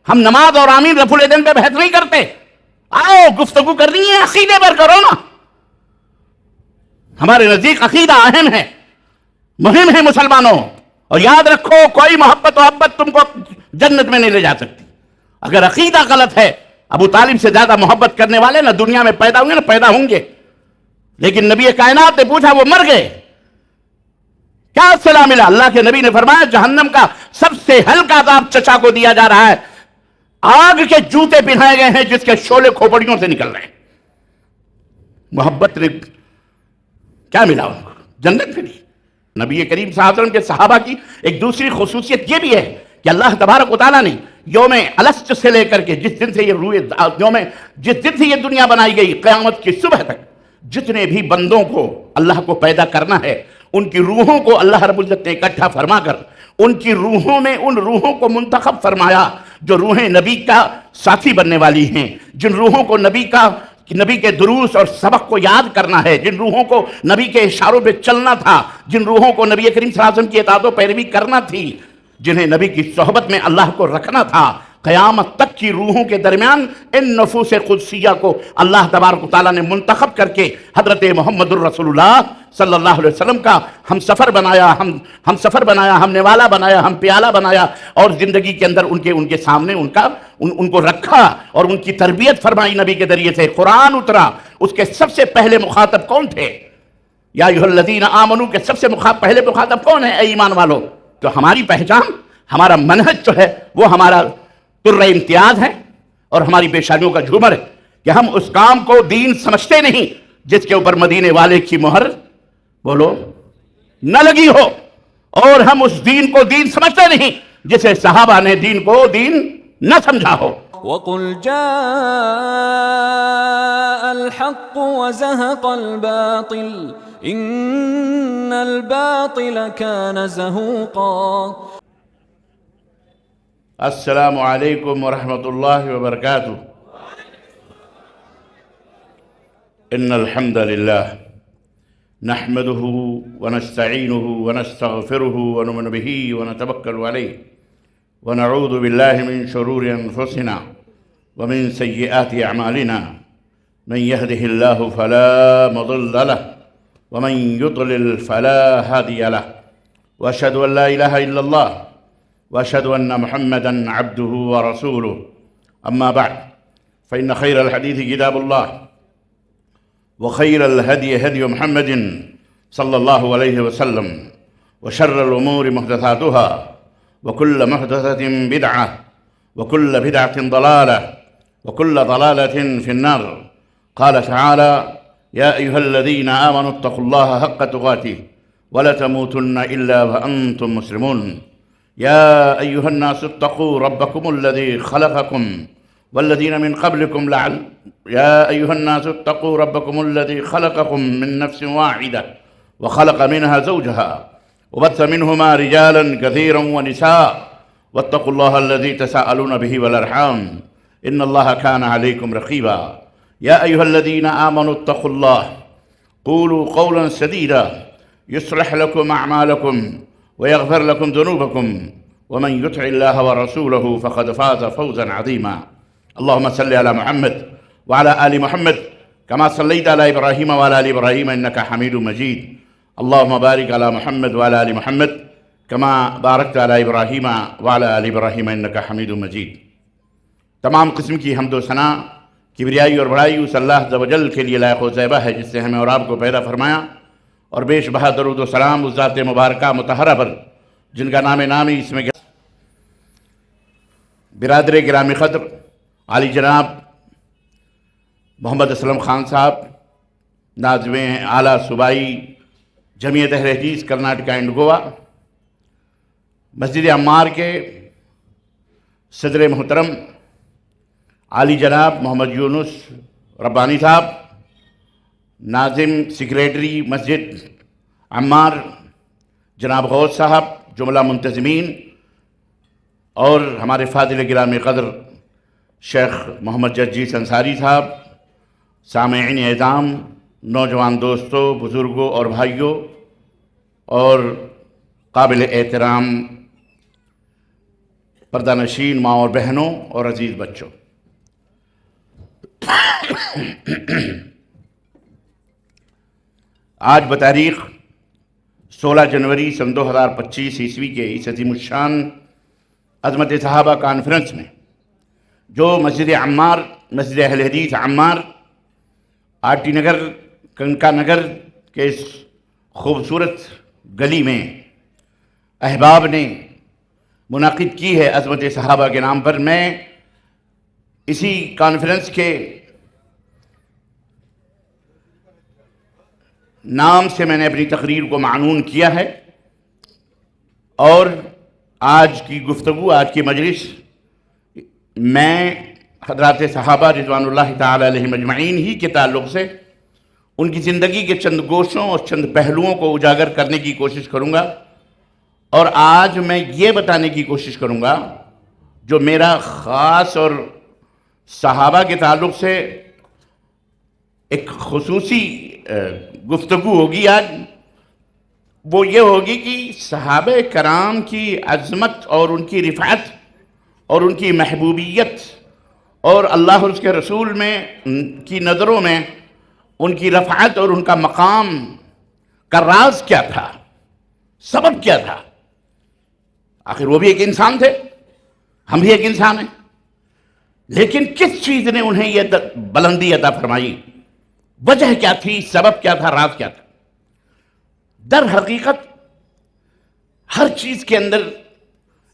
ہم نماز اور آمین رفع الیدین پہ بحث نہیں کرتے. آؤ گفتگو کر رہی ہیں عقیدے پر کرو نا. ہمارے نزدیک عقیدہ اہم ہے، مہم ہے مسلمانوں. اور یاد رکھو کوئی محبت تم کو جنت میں نہیں لے جا سکتی. اگر عقیدہ غلط ہے، ابو طالب سے زیادہ محبت کرنے والے نہ دنیا میں پیدا ہوئے نہ پیدا ہوں گے. لیکن نبی کائنات نے پوچھا، وہ مر گئے، کیا صلاح ملا؟ اللہ کے نبی نے فرمایا جہنم کا سب سے ہلکا عذاب چچا کو دیا جا رہا ہے، آگ کے جوتے پہنائے گئے ہیں جس کے شعلے کھوپڑیوں سے نکل رہے ہیں. محبت نے کیا ملا ان کو؟ جنت ملی. نبی کریم صلی اللہ علیہ وسلم کے صحابہ کی ایک دوسری خصوصیت یہ بھی ہے کہ اللہ تبارک و تعالیٰ نے یوم الست سے لے کر کے جس دن سے یہ دنیا بنائی گئی قیامت کی صبح تک جتنے بھی بندوں کو اللہ کو پیدا کرنا ہے، ان کی روحوں کو اللہ رب العزت نے اکٹھا فرما کر ان کی روحوں میں ان روحوں کو منتخب فرمایا جو روحیں نبی کا ساتھی بننے والی ہیں، جن روحوں کو نبی کے دروس اور سبق کو یاد کرنا ہے، جن روحوں کو نبی کے اشاروں پہ چلنا تھا، جن روحوں کو نبی کریم صلی اللہ علیہ وسلم کی اطاعت و پیروی کرنا تھی، جنہیں نبی کی صحبت میں اللہ کو رکھنا تھا. قیامت تک کی روحوں کے درمیان ان نفوس قدسیہ کو اللہ تبارک و تعالیٰ نے منتخب کر کے حضرت محمد الرسول اللہ صلی اللہ علیہ وسلم کا ہم سفر بنایا، ہم نوالا بنایا، ہم پیالہ بنایا، اور زندگی کے اندر ان کے سامنے ان کو رکھا اور ان کی تربیت فرمائی. نبی کے ذریعے سے قرآن اترا. اس کے سب سے پہلے مخاطب کون تھے؟ یا ایھا الذین آمنوا کے سب سے پہلے مخاطب کون ہے؟ اے ایمان والو. تو ہماری پہچان، ہمارا منہج جو ہے وہ ہمارا در امتیاز ہے اور ہماری پیشانیوں کا جھومر ہے کہ ہم اس کام کو دین سمجھتے نہیں جس کے اوپر مدینے والے کی مہر بولو نہ لگی ہو، اور ہم اس دین کو دین سمجھتے نہیں جسے صحابہ نے دین کو دین نہ سمجھا ہو. وَقُلْ جَاءَ الْحَقُّ وَزَهَقَ الْبَاطِلُ إِنَّ الْبَاطِلَ كَانَ زَهُوقًا. السلام علیکم ورحمۃ اللہ وبرکاتہ. ان الحمد للہ نحمده ونستعینه ونستغفره ونؤمن به ونتوکل علیہ ونعوذ باللہ من شرور انفسنا ومن سیئات اعمالنا من يهده الله فلا مضل له ومن يضلل فلا هادي له واشهد ان لا اله الا الله واشهد ان محمدا عبده ورسوله. اما بعد فان خير الحديث كتاب الله وخير الهدي هدي محمد صلى الله عليه وسلم وشر الامور محدثاتها وكل محدثة بدعة وكل بدعة ضلالة وكل ضلالة في النار. قال تعالى يا أيها الذين آمنوا اتقوا الله حق تقاته ولا تموتن إلا وأنتم مسلمون. يا أيها الناس اتقوا ربكم الذي خلقكم والذين من قبلكم يا أيها الناس اتقوا ربكم الذي خلقكم من نفس واحدة وخلق منها زوجها وبث منهما رجالا كثيرا ونساء واتقوا الله الذي تساءلون به والأرحام إن الله كان عليكم رقيبا. يا أيها الذين آمنوا اتقوا الله قولوا قولا سديدا يصلح لكم أعمالكم ويغفر لكم ذنوبكم ومن يطع الله ورسوله فقد فاز فوزا عظيما. اللهم صل على محمد وعلى آل محمد كما صليت على إبراهيم وعلى آل إبراهيم إنك حميد مجيد. اللهم بارك على محمد وعلى آل محمد كما باركت على إبراهيم وعلى آل إبراهيم إنك حميد مجيد. تمام قسم کی حمد و ثنا، کبریائی اور بڑائی اس اللہ عز و جل کے لیے لائق و زیبہ ہے جس سے ہمیں اور آپ کو پیدا فرمایا، اور بیش بہا درود و سلام اس ذات مبارکہ مطہرہ پر جن کا نام نامی اس میں برادر گرامی قدر عالی جناب محمد اسلم خان صاحب، ناظم اعلیٰ صوبائی جمعیت اہل حدیث کرناٹکا اینڈ گوا، مسجد عمار کے صدر محترم عالی جناب محمد یونس ربانی صاحب، ناظم سیکریٹری مسجد عمار جناب غوث صاحب، جملہ منتظمین، اور ہمارے فاضل گرامی قدر شیخ محمد جرجیس انصاری صاحب، سامعین اعظام، نوجوان دوستوں، بزرگوں اور بھائیوں، اور قابل احترام پردہ نشین ماں اور بہنوں اور عزیز بچوں، آج بتاریخ 16 جنوری سن 2025 عیسوی کے اس عظیم الشان عظمت صحابہ کانفرنس میں جو مسجد عمار، مسجد اہل حدیث عمار، آر ٹی نگر، کنکا نگر کے اس خوبصورت گلی میں احباب نے منعقد کی ہے عظمت صحابہ کے نام پر، میں اسی کانفرنس کے نام سے میں نے اپنی تقریر کو معنون کیا ہے، اور آج کی گفتگو، آج کی مجلس میں حضرات صحابہ رضوان اللہ تعالی علیہم اجمعین ہی کے تعلق سے ان کی زندگی کے چند گوشوں اور چند پہلوؤں کو اجاگر کرنے کی کوشش کروں گا، اور آج میں یہ بتانے کی کوشش کروں گا جو میرا خاص اور صحابہ کے تعلق سے ایک خصوصی گفتگو ہوگی آج، وہ یہ ہوگی کہ صحابہ کرام کی عظمت اور ان کی رفعت اور ان کی محبوبیت اور اللہ اور اس کے رسول میں کی نظروں میں ان کی رفعت اور ان کا مقام کا راز کیا تھا، سبب کیا تھا۔ آخر وہ بھی ایک انسان تھے، ہم بھی ایک انسان ہیں، لیکن کس چیز نے انہیں یہ بلندی عطا فرمائی، وجہ کیا تھی، سبب کیا تھا، راز کیا تھا؟ در حقیقت ہر چیز کے اندر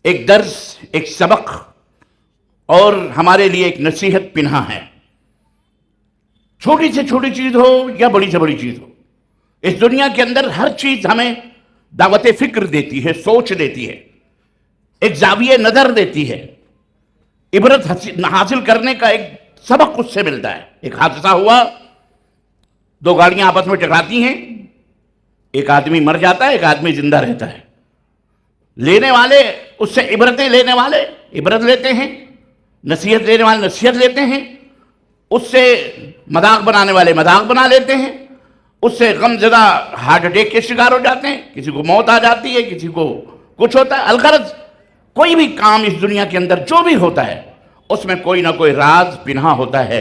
ایک درس، ایک سبق اور ہمارے لیے ایک نصیحت پنہاں ہے، چھوٹی سے چھوٹی چیز ہو یا بڑی سے بڑی چیز ہو۔ اس دنیا کے اندر ہر چیز ہمیں دعوت فکر دیتی ہے، سوچ دیتی ہے، ایک زاویہ نظر دیتی ہے، عبرت حاصل کرنے کا ایک سبق اس سے ملتا ہے۔ ایک حادثہ ہوا، دو گاڑیاں آپس میں ٹکراتی ہیں، ایک آدمی مر جاتا ہے، ایک آدمی زندہ رہتا ہے۔ لینے والے اس سے عبرتیں لینے والے عبرت لیتے ہیں، نصیحت لینے والے نصیحت لیتے ہیں، اس سے مذاق بنانے والے مذاق بنا لیتے ہیں، اس سے غم زدہ ہارٹ اٹیک کے شکار ہو جاتے ہیں، کسی کو موت آ جاتی ہے، کسی کو کچھ ہوتا ہے۔ الغرض کوئی بھی کام اس دنیا کے اندر جو بھی ہوتا ہے اس میں کوئی نہ کوئی راز پنہاں ہوتا ہے۔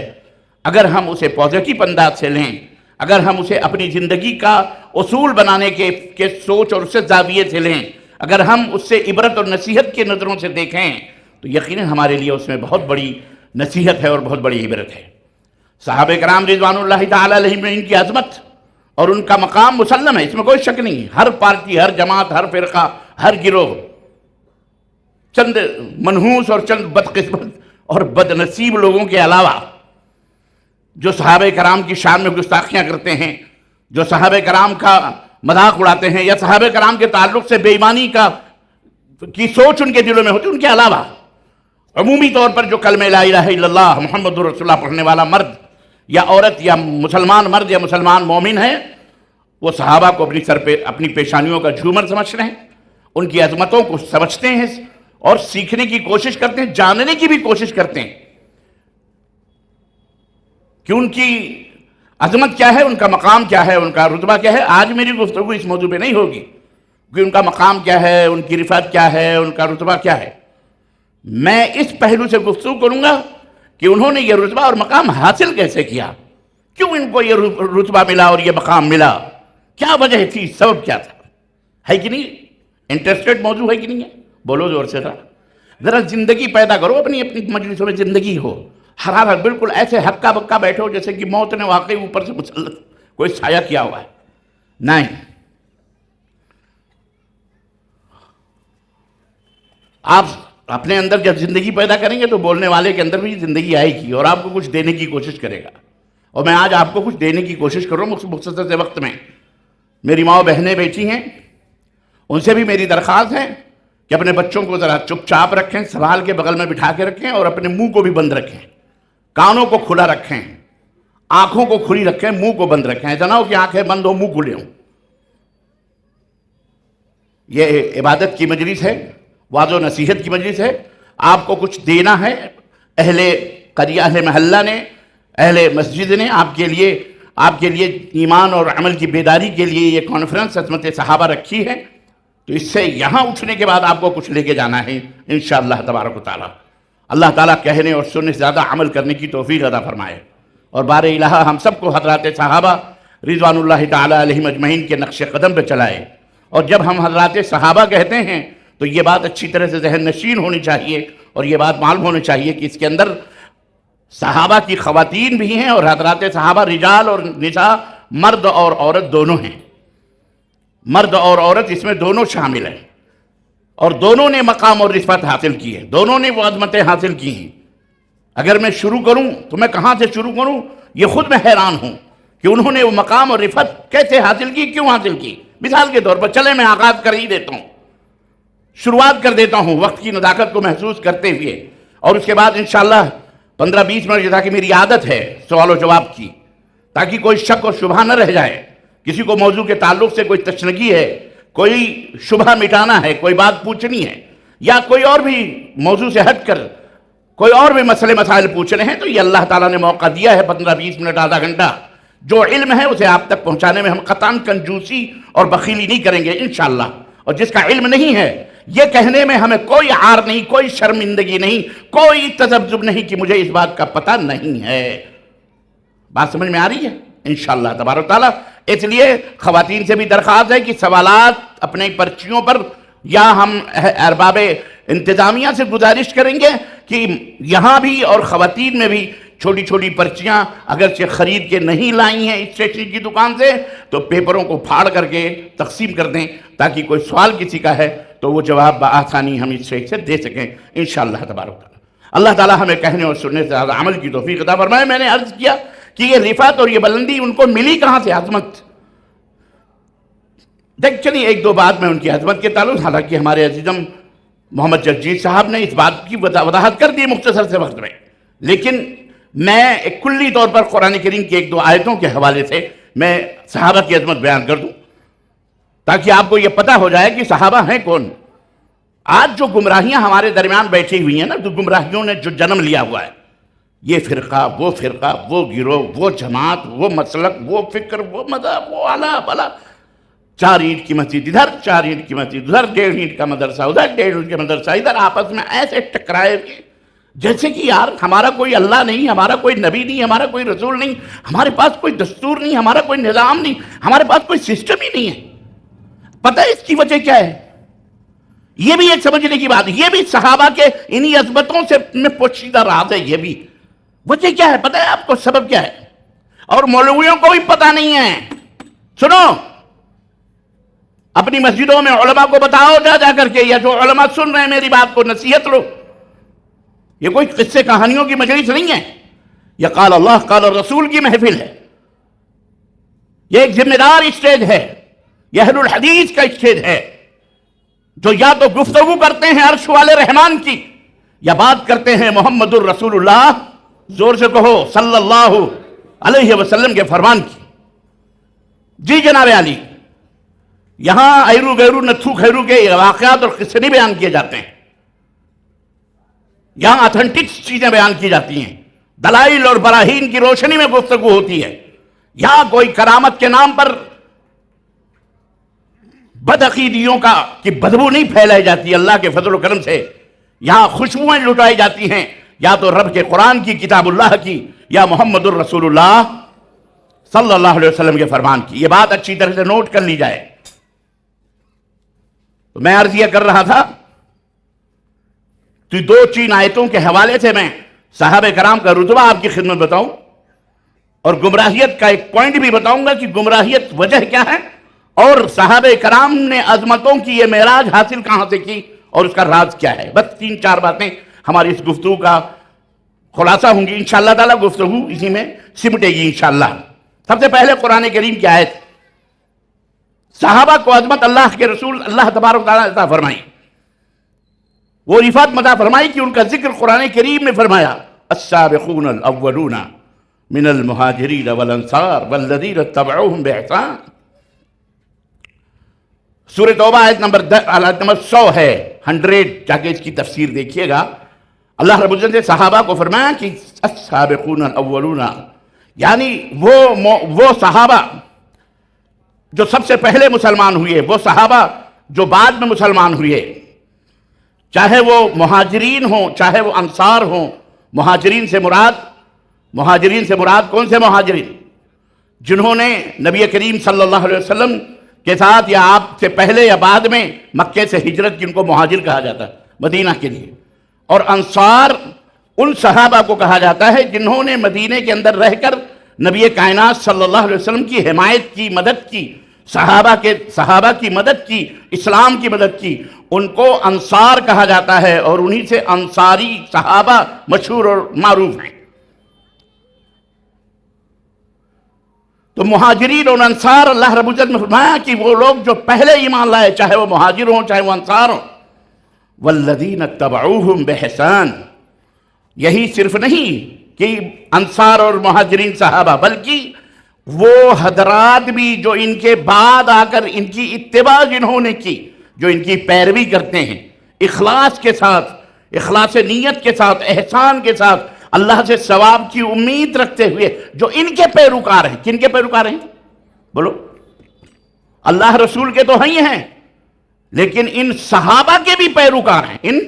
اگر ہم اسے پازیٹیو انداز سے لیں، اگر ہم اسے اپنی زندگی کا اصول بنانے کے سوچ اور اس سے زاویے سے لیں، اگر ہم اس سے عبرت اور نصیحت کے نظروں سے دیکھیں تو یقیناً ہمارے لیے اس میں بہت بڑی نصیحت ہے اور بہت بڑی عبرت ہے۔ صحابہ کرام رضوان اللہ تعالی علیہم میں ان کی عظمت اور ان کا مقام مسلم ہے، اس میں کوئی شک نہیں ہے۔ ہر پارٹی، ہر جماعت، ہر فرقہ، ہر گروہ چند منحوس اور چند بدقسمت اور بد نصیب لوگوں کے علاوہ جو صحابہ کرام کی شان میں گستاخیاں کرتے ہیں، جو صحابہ کرام کا مذاق اڑاتے ہیں یا صحابہ کرام کے تعلق سے بے ایمانی کی سوچ ان کے دلوں میں ہوتی ہے، ان کے علاوہ عمومی طور پر جو کلمہ لا الہ الا اللہ محمد رسول اللہ پڑھنے والا مرد یا عورت یا مسلمان مرد یا مسلمان مومن ہے، وہ صحابہ کو اپنی سر پہ اپنی پیشانیوں کا جھومر سمجھتے ہیں، ان کی عظمتوں کو سمجھتے ہیں اور سیکھنے کی کوشش کرتے ہیں، جاننے کی بھی کوشش کرتے ہیں کہ ان کی عظمت کیا ہے، ان کا مقام کیا ہے، ان کا رتبہ کیا ہے۔ آج میری گفتگو اس موضوع پہ نہیں ہوگی کہ ان کا مقام کیا ہے، ان کی رفعت کیا ہے، ان کا رتبہ کیا ہے۔ میں اس پہلو سے گفتگو کروں گا کہ انہوں نے یہ رتبہ اور مقام حاصل کیسے کیا، کیوں ان کو یہ رتبہ ملا اور یہ مقام ملا، کیا وجہ تھی، سبب کیا تھا۔ ہے کہ نہیں؟ انٹرسٹڈ موضوع ہے کہ نہیں ہے؟ بولو زور سے ذرا زندگی پیدا کرو، اپنی مجلسوں میں زندگی ہو، حرارت، بالکل ایسے ہکا بکا بیٹھو جیسے کہ موت نے واقعی اوپر سے مسلط کوئی سایہ کیا ہوا ہے۔ نہیں، آپ اپنے اندر جب زندگی پیدا کریں گے تو بولنے والے کے اندر بھی زندگی آئے گی اور آپ کو کچھ دینے کی کوشش کرے گا، اور میں آج آپ کو کچھ دینے کی کوشش کر رہا ہوں مختصر سے وقت میں۔ میری ماں بہنیں بیٹھی ہیں، ان سے بھی میری درخواست ہے کہ اپنے بچوں کو ذرا چپ چاپ رکھیں، سنبھال کے بغل میں بٹھا کے رکھیں، اور اپنے منہ کو بھی بند رکھیں، کانوں کو کھلا رکھیں، آنکھوں کو کھلی رکھیں، منہ کو بند رکھیں، ایسا نہ ہو کہ آنکھیں بند ہو منہ کھلے ہوں۔ یہ عبادت کی مجلس ہے، واضح و نصیحت کی مجلس ہے، آپ کو کچھ دینا ہے۔ اہل قریہ، اہل محلہ نے، اہل مسجد نے آپ کے لیے ایمان اور عمل کی بیداری کے لیے یہ کانفرنس عظمت صحابہ رکھی ہے، تو اس سے یہاں اٹھنے کے بعد آپ کو کچھ لے کے جانا ہے انشاءاللہ تبارک و تعالی۔ اللہ تعالیٰ کہنے اور سننے سے زیادہ عمل کرنے کی توفیق عطا فرمائے، اور بار الہ ہم سب کو حضرات صحابہ رضوان اللہ تعالیٰ علیہم اجمعین کے نقش قدم پہ چلائے۔ اور جب ہم حضرات صحابہ کہتے ہیں تو یہ بات اچھی طرح سے ذہن نشین ہونی چاہیے، اور یہ بات معلوم ہونی چاہیے کہ اس کے اندر صحابہ کی خواتین بھی ہیں، اور حضرات صحابہ رجال اور نساء، مرد اور عورت دونوں ہیں، مرد اور عورت اس میں دونوں شامل ہیں، اور دونوں نے مقام اور رفعت حاصل کی ہے، دونوں نے وہ عظمتیں حاصل کی ہیں۔ اگر میں شروع کروں تو میں کہاں سے شروع کروں، یہ خود میں حیران ہوں کہ انہوں نے وہ مقام اور رفعت کیسے حاصل کی، کیوں حاصل کی۔ مثال کے طور پر چلے میں آغاز کر ہی دیتا ہوں، شروعات کر دیتا ہوں وقت کی نزاکت کو محسوس کرتے ہوئے، اور اس کے بعد انشاءاللہ 15-20 منٹ جیسا کہ میری عادت ہے سوال و جواب کی، تاکہ کوئی شک و شبہ نہ رہ جائے، کسی کو موضوع کے تعلق سے کوئی تشنگی ہے، کوئی شبہ مٹانا ہے، کوئی بات پوچھنی ہے، یا کوئی اور بھی موضوع سے ہٹ کر کوئی اور بھی مسئلے مسائل پوچھنے ہیں، تو یہ اللہ تعالیٰ نے موقع دیا ہے 15-20 منٹ آدھا گھنٹہ۔ جو علم ہے اسے آپ تک پہنچانے میں ہم قطعاً کنجوسی اور بخیلی نہیں کریں گے انشاءاللہ، اور جس کا علم نہیں ہے یہ کہنے میں ہمیں کوئی عار نہیں، کوئی شرمندگی نہیں، کوئی تذبذب نہیں کہ مجھے اس بات کا پتہ نہیں ہے۔ بات سمجھ میں آ رہی ہے انشاءاللہ تبارک و تعالیٰ۔ اس لیے خواتین سے بھی درخواست ہے کہ سوالات اپنے پرچیوں پر، یا ہم ارباب انتظامیہ سے گزارش کریں گے کہ یہاں بھی اور خواتین میں بھی چھوٹی چھوٹی پرچیاں اگرچہ خرید کے نہیں لائی ہیں اسٹیشنری کی دکان سے، تو پیپروں کو پھاڑ کر کے تقسیم کر دیں، تاکہ کوئی سوال کسی کا ہے تو وہ جواب بآسانی ہم اس سے دے سکیں انشاءاللہ تبارک تعالیٰ۔ اللہ تعالیٰ ہمیں کہنے اور سننے سے زیادہ عمل کی توفیق عطا فرمائے۔ میں نے عرض کیا کہ یہ رفعت اور یہ بلندی ان کو ملی کہاں سے، عظمت۔ دیکھ چلیے ایک دو بات میں ان کی عظمت کے تعلق، حالانکہ ہمارے عزیزم محمد جگجیت صاحب نے اس بات کی وضاحت کر دی مختصر سے وقت میں، لیکن میں ایک کلی طور پر قرآن کریم کی ایک دو آیتوں کے حوالے سے میں صحابہ کی عظمت بیان کر دوں، تاکہ آپ کو یہ پتہ ہو جائے کہ صحابہ ہیں کون۔ آج جو گمراہیاں ہمارے درمیان بیٹھی ہوئی ہیں نا، جو گمراہیوں نے جو جنم لیا ہوا ہے، یہ فرقہ، وہ گروہ، وہ جماعت، وہ مسلک، وہ فکر، وہ مذہب، وہ اعلیٰ بلا، 4 اینٹ کی مسجد ادھر، 4 اینٹ کی مسجد ادھر، 1.5 اینٹ کا مدرسہ ادھر، 1.5 اینٹ کا مدرسہ ادھر، آپس میں ایسے ٹکرائے ہوئے جیسے کہ یار ہمارا کوئی اللہ نہیں، ہمارا کوئی نبی نہیں، ہمارا کوئی رسول نہیں، ہمارے پاس کوئی دستور نہیں، ہمارا کوئی نظام نہیں، ہمارے پاس کوئی سسٹم ہی نہیں ہے۔ پتہ ہے اس کی وجہ کیا ہے؟ یہ بھی ایک سمجھنے کی بات ہے، یہ بھی صحابہ کے انہی عظمتوں سے میں پوشیدہ راز ہے۔ یہ بھی وجہ کیا ہے پتہ ہے آپ کو؟ سبب کیا ہے؟ اور مولویوں کو بھی پتہ نہیں ہے۔ سنو، اپنی مسجدوں میں علماء کو بتاؤ جا کر کے، یا جو علماء سن رہے ہیں میری بات کو نصیحت لو، یہ کوئی قصے کہانیوں کی مجلس نہیں ہے، یہ قال اللہ قال الرسول کی محفل ہے، یہ ایک ذمہ دار اسٹیج ہے، یہ اہل الحدیث کا اسٹیج ہے، جو یا تو گفتگو کرتے ہیں عرش والے رحمان کی، یا بات کرتے ہیں محمد الرسول اللہ، زور سے کہو صلی اللہ علیہ وسلم کے فرمان کی۔ جی جناب علی، یہاں ایرو گیرو نتھو خیرو کے واقعات اور قصے نہیں بیان کیے جاتے ہیں، یہاں اتھنٹک چیزیں بیان کی جاتی ہیں، دلائل اور براہین کی روشنی میں گفتگو ہوتی ہے، یہاں کوئی کرامت کے نام پر بدعقیدیوں کی بدبو نہیں پھیلائی جاتی اللہ کے فضل و کرم سے، یہاں خوشبوئیں لٹائی جاتی ہیں یا تو رب کے قرآن کی، کتاب اللہ کی، یا محمد الرسول اللہ صلی اللہ علیہ وسلم کے فرمان کی۔ یہ بات اچھی طرح سے نوٹ کر لی جائے۔ تو میں عرض یہ کر رہا تھا تو 2-3 آیتوں کے حوالے سے میں صحابہ کرام کا رتبہ آپ کی خدمت بتاؤں، اور گمراہیت کا ایک پوائنٹ بھی بتاؤں گا کہ گمراہیت وجہ کیا ہے، اور صحابہ کرام نے عظمتوں کی یہ معراج حاصل کہاں سے کی اور اس کا راز کیا ہے۔ بس 3-4 باتیں ہماری اس گفتگو کا خلاصہ ہوں گی انشاءاللہ تعالی، گفتگو اسی میں سمٹے گی انشاءاللہ۔ سب سے پہلے قرآن کریم کی آیت، صحابہ کو عظمت اللہ کے رسول اللہ تبارک و تعالیٰ عطا فرمائی، وہ رفعت عطا فرمائی کہ ان کا ذکر قرآن کریم میں فرمایا، السابقون الاولون من المہاجرین والانصار والذین اتبعوہم باحسان۔ سورہ توبہ آیت نمبر 100 ہے، 100، جا کے اس کی تفسیر دیکھیے گا۔ اللہ رب العزت نے صحابہ کو فرمایا کہ السابقون الاولون، یعنی وہ صحابہ جو سب سے پہلے مسلمان ہوئے، وہ صحابہ جو بعد میں مسلمان ہوئے، چاہے وہ مہاجرین ہوں چاہے وہ انصار ہوں۔ مہاجرین سے مراد کون سے مہاجرین؟ جنہوں نے نبی کریم صلی اللہ علیہ وسلم کے ساتھ یا آپ سے پہلے یا بعد میں مکے سے ہجرت، جن کو مہاجر کہا جاتا ہے مدینہ کے لیے۔ اور انصار ان صحابہ کو کہا جاتا ہے جنہوں نے مدینے کے اندر رہ کر نبی کائنات صلی اللہ علیہ وسلم کی حمایت کی، مدد کی، صحابہ کی مدد کی، اسلام کی مدد کی، ان کو انصار کہا جاتا ہے، اور انہی سے انصاری صحابہ مشہور اور معروف ہیں۔ تو مہاجرین اور انصار، اللہ رب العزت نے فرمایا کہ وہ لوگ جو پہلے ایمان لائے، چاہے وہ مہاجر ہوں چاہے وہ انصار ہوں، والذین اتبعوہم بإحسان، یہی صرف نہیں کہ انصار اور مہاجرین صحابہ، بلکہ وہ حضرات بھی جو ان کے بعد آ کر ان کی اتباع جنہوں نے کی، جو ان کی پیروی کرتے ہیں اخلاص کے ساتھ، اخلاص نیت کے ساتھ، احسان کے ساتھ، اللہ سے ثواب کی امید رکھتے ہوئے، جو ان کے پیروکار ہیں۔ کن کے پیروکار ہیں؟ بولو۔ اللہ رسول کے تو ہی ہیں، لیکن ان صحابہ کے بھی پیروکار ہیں، ان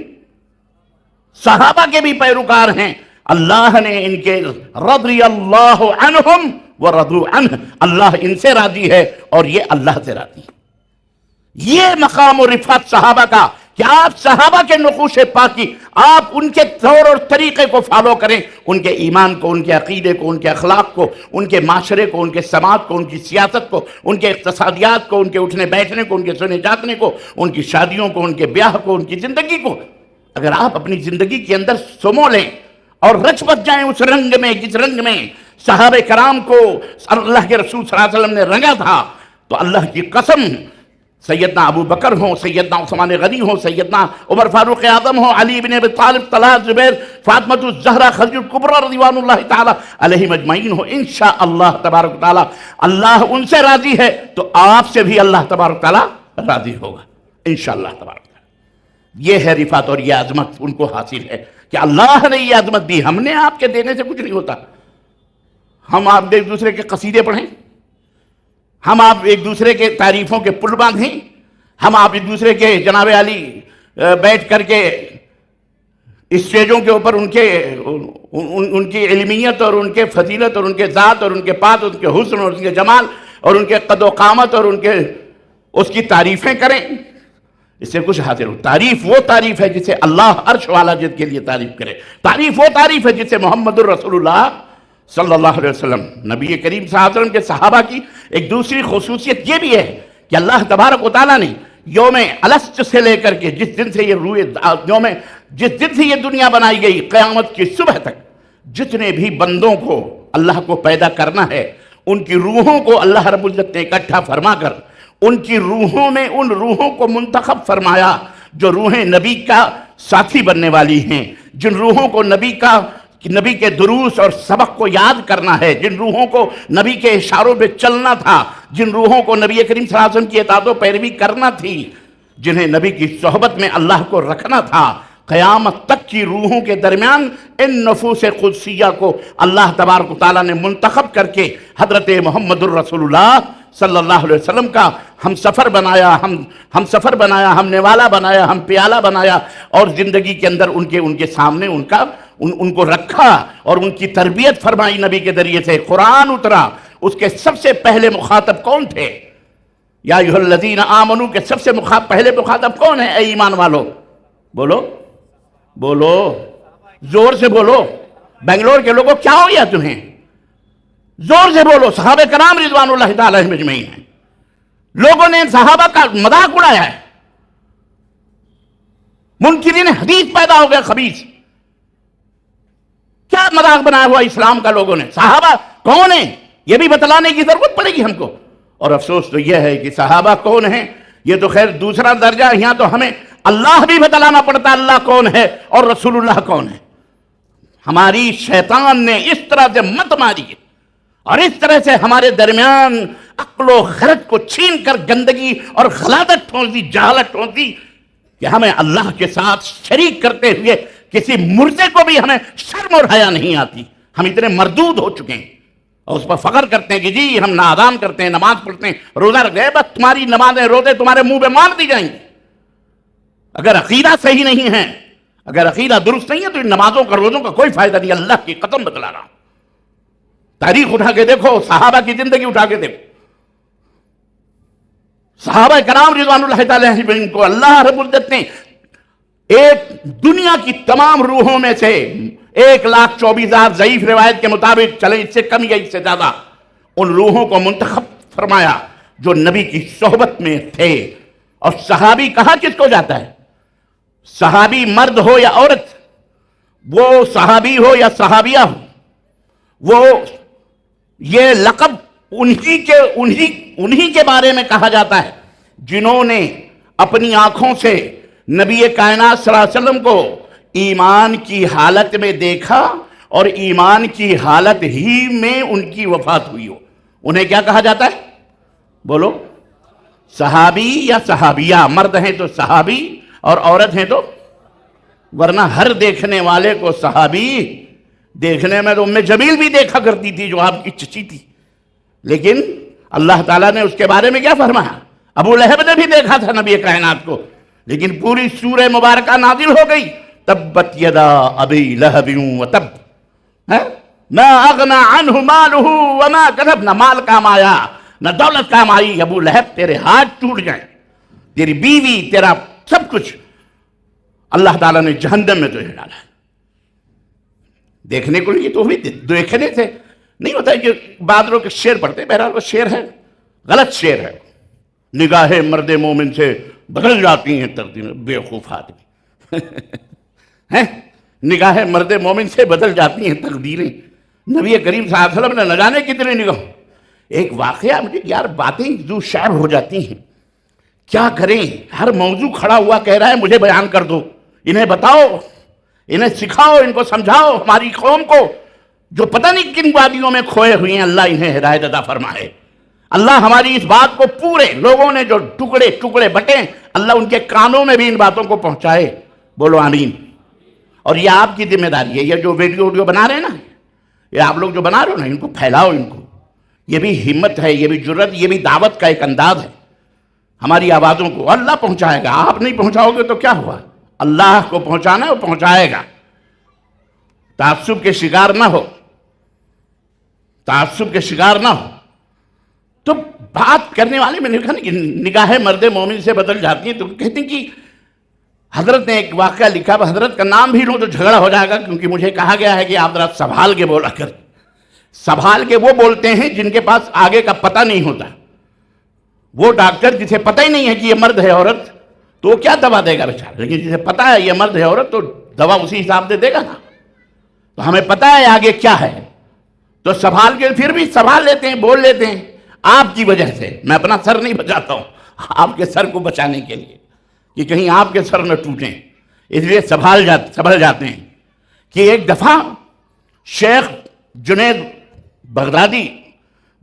صحابہ کے بھی پیروکار ہیں۔ اللہ نے ان کے رضی اللہ عنہم ورضوا عنہ، اللہ ان سے راضی ہے اور یہ اللہ سے راضی ہے۔ یہ مقام و رفعت صحابہ کا، کہ آپ صحابہ کے نقوش پاکی، آپ ان کے طور اور طریقے کو فالو کریں، ان کے ایمان کو، ان کے عقیدے کو، ان کے اخلاق کو، ان کے معاشرے کو، ان کے سماعت کو، ان کی سیاست کو، ان کے اقتصادیات کو، ان کے اٹھنے بیٹھنے کو، ان کے سونے جاگنے کو، ان کی شادیوں کو، ان کے بیاہ کو، ان کی زندگی کو۔ اگر آپ اپنی زندگی کے اندر سمو لیں اور رچ بچ جائیں اس رنگ میں جس رنگ میں صحابہ کرام کو اللہ کے رسول صلی اللہ علیہ وسلم نے رنگا تھا، تو اللہ کی قسم، سیدنا ابو بکر ہوں، سیدنا عثمان غنی ہوں، سیدنا عمر فاروق اعظم ہوں، علی بن ابی طالب، طلحہ، زبیر، فاطمہ الزہرا، خدیجہ الکبریٰ رضوان اللہ تعالی علیہم اجمعین ہوں، انشاءاللہ تبارک تعالی اللہ ان سے راضی ہے تو آپ سے بھی اللہ تبارک تعالی راضی ہوگا انشاءاللہ تبارک تعالی۔ یہ ہے رفعت اور یہ عظمت ان کو حاصل ہے کہ اللہ نے یہ عظمت دی، ہم نے آپ کے دینے سے کچھ نہیں ہوتا۔ ہم آپ ایک دوسرے کے قصیدے پڑھیں، ہم آپ ایک دوسرے کے تعریفوں کے پل باندھیں، ہم آپ ایک دوسرے کے جناب علی بیٹھ کر کے اسٹیجوں کے اوپر ان کی علمیت اور ان کے فضیلت اور ان کے ذات اور ان کے پات اور ان کے حسن اور ان کے جمال اور ان کے قد و قامت اور اس کی تعریفیں کریں، اس سے کچھ حاصل ہو۔ تعریف وہ تعریف ہے جسے اللہ عرش والا جس کے لیے تعریف کرے، تعریف وہ تعریف ہے جسے محمد الرسول اللہ صلی اللہ علیہ وسلم، نبی کریم صلی اللہ علیہ وسلم کے صحابہ کی ایک دوسری خصوصیت یہ بھی ہے کہ اللہ تبارک و تعالیٰ نے یوم الست سے لے کر کے جس دن سے یہ دنیا بنائی گئی قیامت کی صبح تک جتنے بھی بندوں کو اللہ کو پیدا کرنا ہے، ان کی روحوں کو اللہ رب العزت نے اکٹھا فرما کر ان کی روحوں میں ان روحوں کو منتخب فرمایا جو روحیں نبی کا ساتھی بننے والی ہیں، جن روحوں کو نبی کے دروس اور سبق کو یاد کرنا ہے، جن روحوں کو نبی کے اشاروں پہ چلنا تھا، جن روحوں کو نبی کریم صلی اللہ علیہ وسلم کی اطاعت و پیروی کرنا تھی، جنہیں نبی کی صحبت میں اللہ کو رکھنا تھا، قیامت تک کی روحوں کے درمیان ان نفوس قدسیہ کو اللہ تبارک و تعالیٰ نے منتخب کر کے حضرت محمد الرسول اللہ صلی اللہ علیہ وسلم کا ہم سفر بنایا، ہم نوالا بنایا، ہم پیالہ بنایا، اور زندگی کے اندر ان کے سامنے ان کو رکھا اور ان کی تربیت فرمائی نبی کے ذریعے سے۔ قرآن اترا، اس کے سب سے پہلے مخاطب کون تھے؟ یا ایھا الذین آمنوا کے سب سے پہلے مخاطب کون ہے؟ اے ایمان والو، بولو زور سے بولو، بنگلور کے لوگوں کیا ہو گیا تمہیں؟ زور سے بولو۔ صحابہ کرام رضوان اللہ تعالی علیہم اجمعین ہیں۔ لوگوں نے صحابہ کا مذاق اڑایا ہے، منکرین حدیث پیدا ہو گیا خبیث۔ کیا مذاق بنایا ہوا اسلام کا لوگوں نے؟ صحابہ کون ہیں یہ بھی بتلانے کی ضرورت پڑے گی ہم کو، اور افسوس تو یہ ہے کہ صحابہ کون ہیں یہ تو خیر دوسرا درجہ، یہاں تو ہمیں اللہ بھی بتلانا پڑتا اللہ کون ہے اور رسول اللہ کون ہے۔ ہماری شیطان نے اس طرح سے مت ماری اور اس طرح سے ہمارے درمیان عقل و خرد کو چھین کر گندگی اور غلاظت ٹھونس دی، جہالت ٹھونس دی کہ ہمیں اللہ کے ساتھ شریک کرتے ہوئے کسی مردے کو بھی ہمیں شرم اور حیا نہیں آتی۔ ہم اتنے مردود ہو چکے ہیں، اور اس پر فخر کرتے ہیں کہ جی ہم اذان کرتے ہیں، نماز پڑھتے ہیں، روزہ رکھتے ہیں، بس تمہاری نمازیں روزے تمہارے منہ پہ مار دی جائیں گی۔ اگر عقیدہ صحیح نہیں ہے، اگر عقیدہ درست نہیں ہے تو ان نمازوں کا روزوں کا کوئی فائدہ نہیں۔ اللہ کی قسم بتلا رہا ہوں، تاریخ اٹھا کے دیکھو، صحابہ کی زندگی اٹھا کے دیکھو، صحابہ کرام رضوان اللہ تعالی علیہم کو اللہ رب العزت نے ایک دنیا کی تمام روحوں میں سے 1,24,000 ضعیف روایت کے مطابق، چلیں اس سے کم یا اس سے زیادہ، ان روحوں کو منتخب فرمایا جو نبی کی صحبت میں تھے۔ اور صحابی کہاں کس کو جاتا ہے؟ صحابی مرد ہو یا عورت، وہ صحابی ہو یا صحابیہ ہو، وہ یہ لقب انہی کے بارے میں کہا جاتا ہے جنہوں نے اپنی آنکھوں سے نبی کائنات صلی اللہ علیہ وسلم کو ایمان کی حالت میں دیکھا اور ایمان کی حالت ہی میں ان کی وفات ہوئی ہو۔ انہیں کیا کہا جاتا ہے؟ بولو، صحابی یا صحابیہ؟ مرد ہیں تو صحابی اور عورت ہیں تو، ورنہ ہر دیکھنے والے کو صحابی، دیکھنے میں تو ام جمیل بھی دیکھا کرتی تھی جو آپ کی چچی تھی، لیکن اللہ تعالیٰ نے اس کے بارے میں کیا فرمایا؟ ابو لہب نے بھی دیکھا تھا نبی کائنات کو، لیکن پوری سورہ مبارکہ نازل ہو گئی، تبت یدا ابی لہب وتب، ما اغنى عنہ مالہ وما کسب، نہ مال کام آیا نہ دولت کام آئی، ابو لہب تیرے ہاتھ ٹوٹ جائیں، تیری بیوی، تیرا سب کچھ اللہ تعالیٰ نے جہنم میں تجھے ڈالا ہے۔ دیکھنے کو لیے تو بھی دیکھنے سے نہیں ہوتا ہے کہ بعض لوگ شعر پڑھتے ہیں، بہرحال وہ شعر ہے، غلط شعر ہے۔ نگاہ مرد مومن سے بدل جاتی ہیں تقدیریں، بیوقوف آدمی ہیں، نگاہ مرد مومن سے بدل جاتی ہیں تقدیریں۔ نبی کریم صلی اللہ علیہ وسلم نے نہ جانے کتنے نگاہ، ایک واقعہ مجھے یار باتیں جو شعر ہو جاتی ہیں، کیا کریں؟ ہر موضوع کھڑا ہوا کہہ رہا ہے مجھے بیان کر دو، انہیں بتاؤ، انہیں سکھاؤ، ان کو سمجھاؤ، ہماری قوم کو جو پتہ نہیں کن وادیوں میں کھوئے ہوئے ہیں، اللہ انہیں ہدایت عطا فرمائے۔ اللہ ہماری اس بات کو پورے لوگوں نے جو ٹکڑے ٹکڑے بٹے، اللہ ان کے کانوں میں بھی ان باتوں کو پہنچائے، بولو آمین۔ اور یہ آپ کی ذمہ داری ہے، یہ جو ویڈیو بنا رہے ہیں نا، یہ آپ لوگ جو بنا رہے ہو نا، ان کو پھیلاؤ، ان کو، یہ بھی ہمت ہے، یہ بھی جرت، یہ بھی دعوت کا ایک انداز ہے۔ ہماری آوازوں کو اللہ پہنچائے گا، آپ نہیں پہنچاؤ گے تو کیا ہوا؟ اللہ کو پہنچانا ہے، وہ پہنچائے گا۔ تعصب کے شکار نہ ہو، تعصب کے شکار نہ ہو۔ تو بات کرنے والے میں نے کہا کہ نگاہ مرد مومن سے بدل جاتی ہیں، تو کہتے ہیں کہ حضرت نے ایک واقعہ لکھا، حضرت کا نام بھی لوں تو جھگڑا ہو جائے گا، کیونکہ مجھے کہا گیا ہے کہ آپ ذرا سنبھال کے بولا کر۔ سنبھال کے وہ بولتے ہیں جن کے پاس آگے کا پتہ نہیں ہوتا۔ وہ ڈاکٹر جسے پتہ ہی نہیں ہے کہ یہ مرد ہے عورت، تو وہ کیا دوا دے گا بیچارہ، لیکن جسے پتہ ہے یہ مرد ہے عورت تو دوا اسی حساب سے دے گا نا۔ تو ہمیں پتہ ہے آگے کیا ہے، تو سنبھال کے پھر بھی سنبھال لیتے ہیں، بول لیتے ہیں۔ آپ کی وجہ سے میں اپنا سر نہیں بچاتا ہوں، آپ کے سر کو بچانے کے لیے کہ کہیں آپ کے سر نہ ٹوٹیں، اس لیے سنبھل جاتے ہیں۔ کہ ایک دفعہ شیخ جنید بغدادی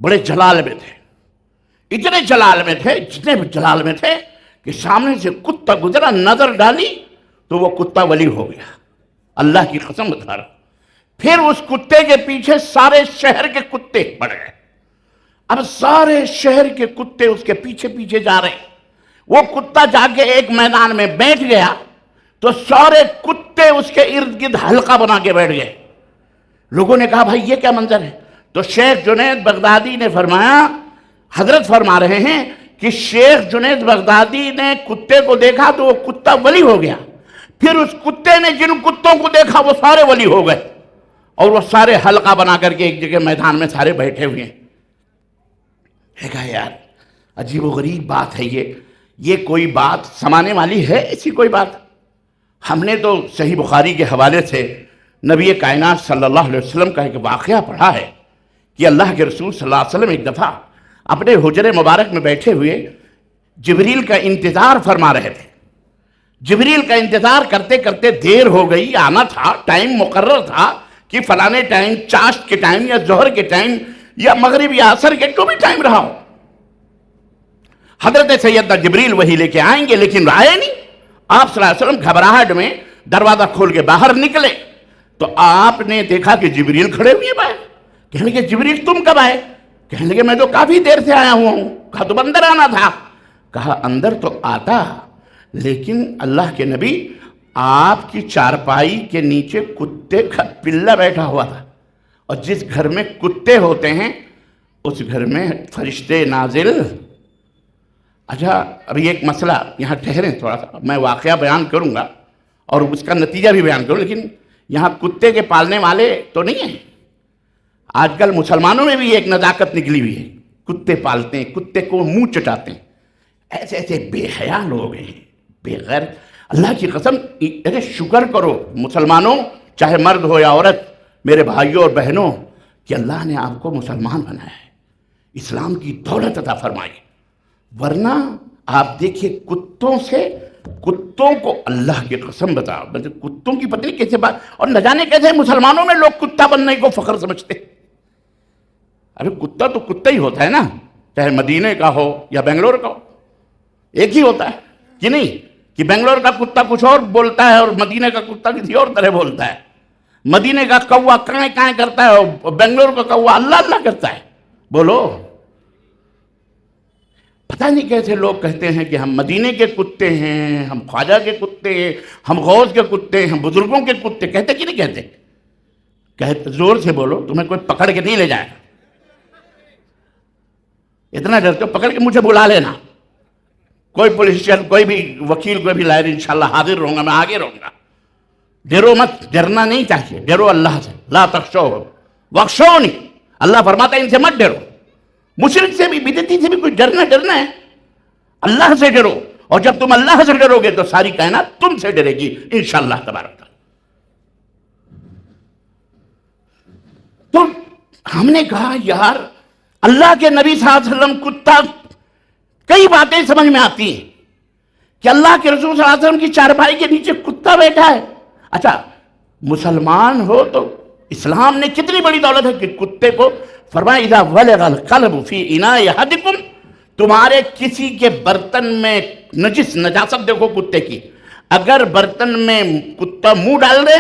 بڑے جلال میں تھے، اتنے جلال میں تھے، جتنے جلال میں تھے کہ سامنے سے کتا گزرا، نظر ڈالی تو وہ کتا ولی ہو گیا، اللہ کی قسم بتا رہا۔ پھر اس کتے کے پیچھے سارے شہر کے کتے پڑ گئے، اب سارے شہر کے کتے اس کے پیچھے پیچھے جا رہے ہیں۔ وہ کتا جا کے ایک میدان میں بیٹھ گیا تو سارے کتے اس کے ارد گرد حلقہ بنا کے بیٹھ گئے۔ لوگوں نے کہا بھائی یہ کیا منظر ہے؟ تو شیخ جنید بغدادی نے فرمایا، حضرت فرما رہے ہیں کہ شیخ جنید بغدادی نے کتے کو دیکھا تو وہ کتا ولی ہو گیا، پھر اس کتے نے جن کتوں کو دیکھا وہ سارے ولی ہو گئے، اور وہ سارے حلقہ بنا کر کے ایک جگہ میدان میں سارے بیٹھے ہوئے ہیں۔ کہا یار عجیب و غریب بات ہے یہ کوئی بات سمانے والی ہے؟ ایسی کوئی بات؟ ہم نے تو صحیح بخاری کے حوالے سے نبی کائنات صلی اللہ علیہ وسلم کا ایک واقعہ پڑھا ہے کہ اللہ کے رسول صلی اللہ علیہ وسلم ایک دفعہ اپنے حجرے مبارک میں بیٹھے ہوئے جبریل کا انتظار فرما رہے تھے۔ جبریل کا انتظار کرتے کرتے دیر ہو گئی، آنا تھا، ٹائم مقرر تھا کہ فلانے ٹائم، چاشت کے ٹائم یا ظہر کے ٹائم یا مغرب یا عصر کے جو بھی ٹائم رہا ہو، حضرت سیدنا جبریل وہی لے کے آئیں گے، لیکن آئے نہیں۔ آپ صلی اللہ علیہ وسلم گھبراہٹ میں دروازہ کھول کے باہر نکلے تو آپ نے دیکھا کہ جبریل کھڑے ہوئے باہر۔ کہنے لگے جبریل تم کب آئے؟ کہنے لگے میں تو کافی دیر سے آیا ہوا ہوں. کہا تم اندر آنا تھا. کہا اندر تو آتا، لیکن اللہ کے نبی آپ کی چارپائی کے نیچے کتے کا پلہ بیٹھا ہوا تھا، اور جس گھر میں کتے ہوتے ہیں اس گھر میں فرشتے نازل. اچھا ابھی ایک مسئلہ یہاں ٹھہریں، تھوڑا سا میں واقعہ بیان کروں گا اور اس کا نتیجہ بھی بیان کروں، لیکن یہاں کتے کے پالنے والے تو نہیں ہیں. آج کل مسلمانوں میں بھی ایک نزاکت نکلی ہوئی ہے، کتے پالتے ہیں، کتے کو منہ چٹاتے ہیں. ایسے ایسے بے حیا لوگ ہیں، بے غیر. اللہ کی قسم ارے شکر کرو مسلمانوں، چاہے مرد ہو یا عورت، میرے بھائیوں اور بہنوں، کہ اللہ نے آپ کو مسلمان بنایا ہے، اسلام کی دولت عطا فرمائی. ورنہ آپ دیکھیے کتوں کو اللہ کی قسم بتاؤ، کتوں کی پتہ نہیں کیسے بات، اور نہ جانے کیسے مسلمانوں میں لوگ کتا بننے کو فخر سمجھتے. ارے کتا تو کتا ہی ہوتا ہے نا، چاہے مدینے کا ہو یا بنگلور کا ہو، ایک ہی ہوتا ہے کہ نہیں؟ کہ بنگلور کا کتا کچھ اور بولتا ہے اور مدینے کا کتا کسی اور طرح بولتا ہے. مدینے کا کوا کائیں کائیں کرتا ہے اور بنگلور کا کوا اللہ اللہ کرتا ہے. بولو پتہ نہیں کیسے لوگ کہتے ہیں کہ ہم مدینے کے کتے ہیں، ہم خواجہ کے کتے ہیں، ہم غوث کے کتے ہیں، ہم بزرگوں کے کتے. کہتے کہ نہیں کہتے؟ کہتے زور سے بولو، تمہیں کوئی پکڑ کے نہیں لے جائے. اتنا ڈرتے ہو پکڑ کے مجھے بلا لینا، کوئی پولیٹیشین کوئی بھی وکیل کوئی بھی لائر انشاءاللہ حاضر رہوں گا، میں آگے رہوں گا. ڈرو مت، ڈرنا نہیں چاہیے، ڈرو اللہ سے. لا تخشوہم واخشونی، اللہ فرماتا ہے ان سے مت ڈرو. مشرک سے بھی بدعتی سے بھی کوئی ڈرنا ہے، اللہ سے ڈرو. اور جب تم اللہ سے ڈرو گے تو ساری کائنات تم سے ڈرے گی انشاءاللہ تبارک تعالیٰ. تو ہم نے کہا یار اللہ کے نبی صلی اللہ علیہ وسلم کتا، کئی باتیں سمجھ میں آتی ہیں کہ اللہ کے رسول صلی اللہ علیہ وسلم کی چارپائی کے نیچے کتا بیٹھا ہے. اچھا مسلمان ہو تو اسلام نے کتنی بڑی دولت ہے کہ کتے کو فرمایا اذا ولغ القلب فی اناء احدکم، تمہارے کسی کے برتن میں نجاست دیکھو کتے کی، اگر برتن میں کتا منہ ڈال دے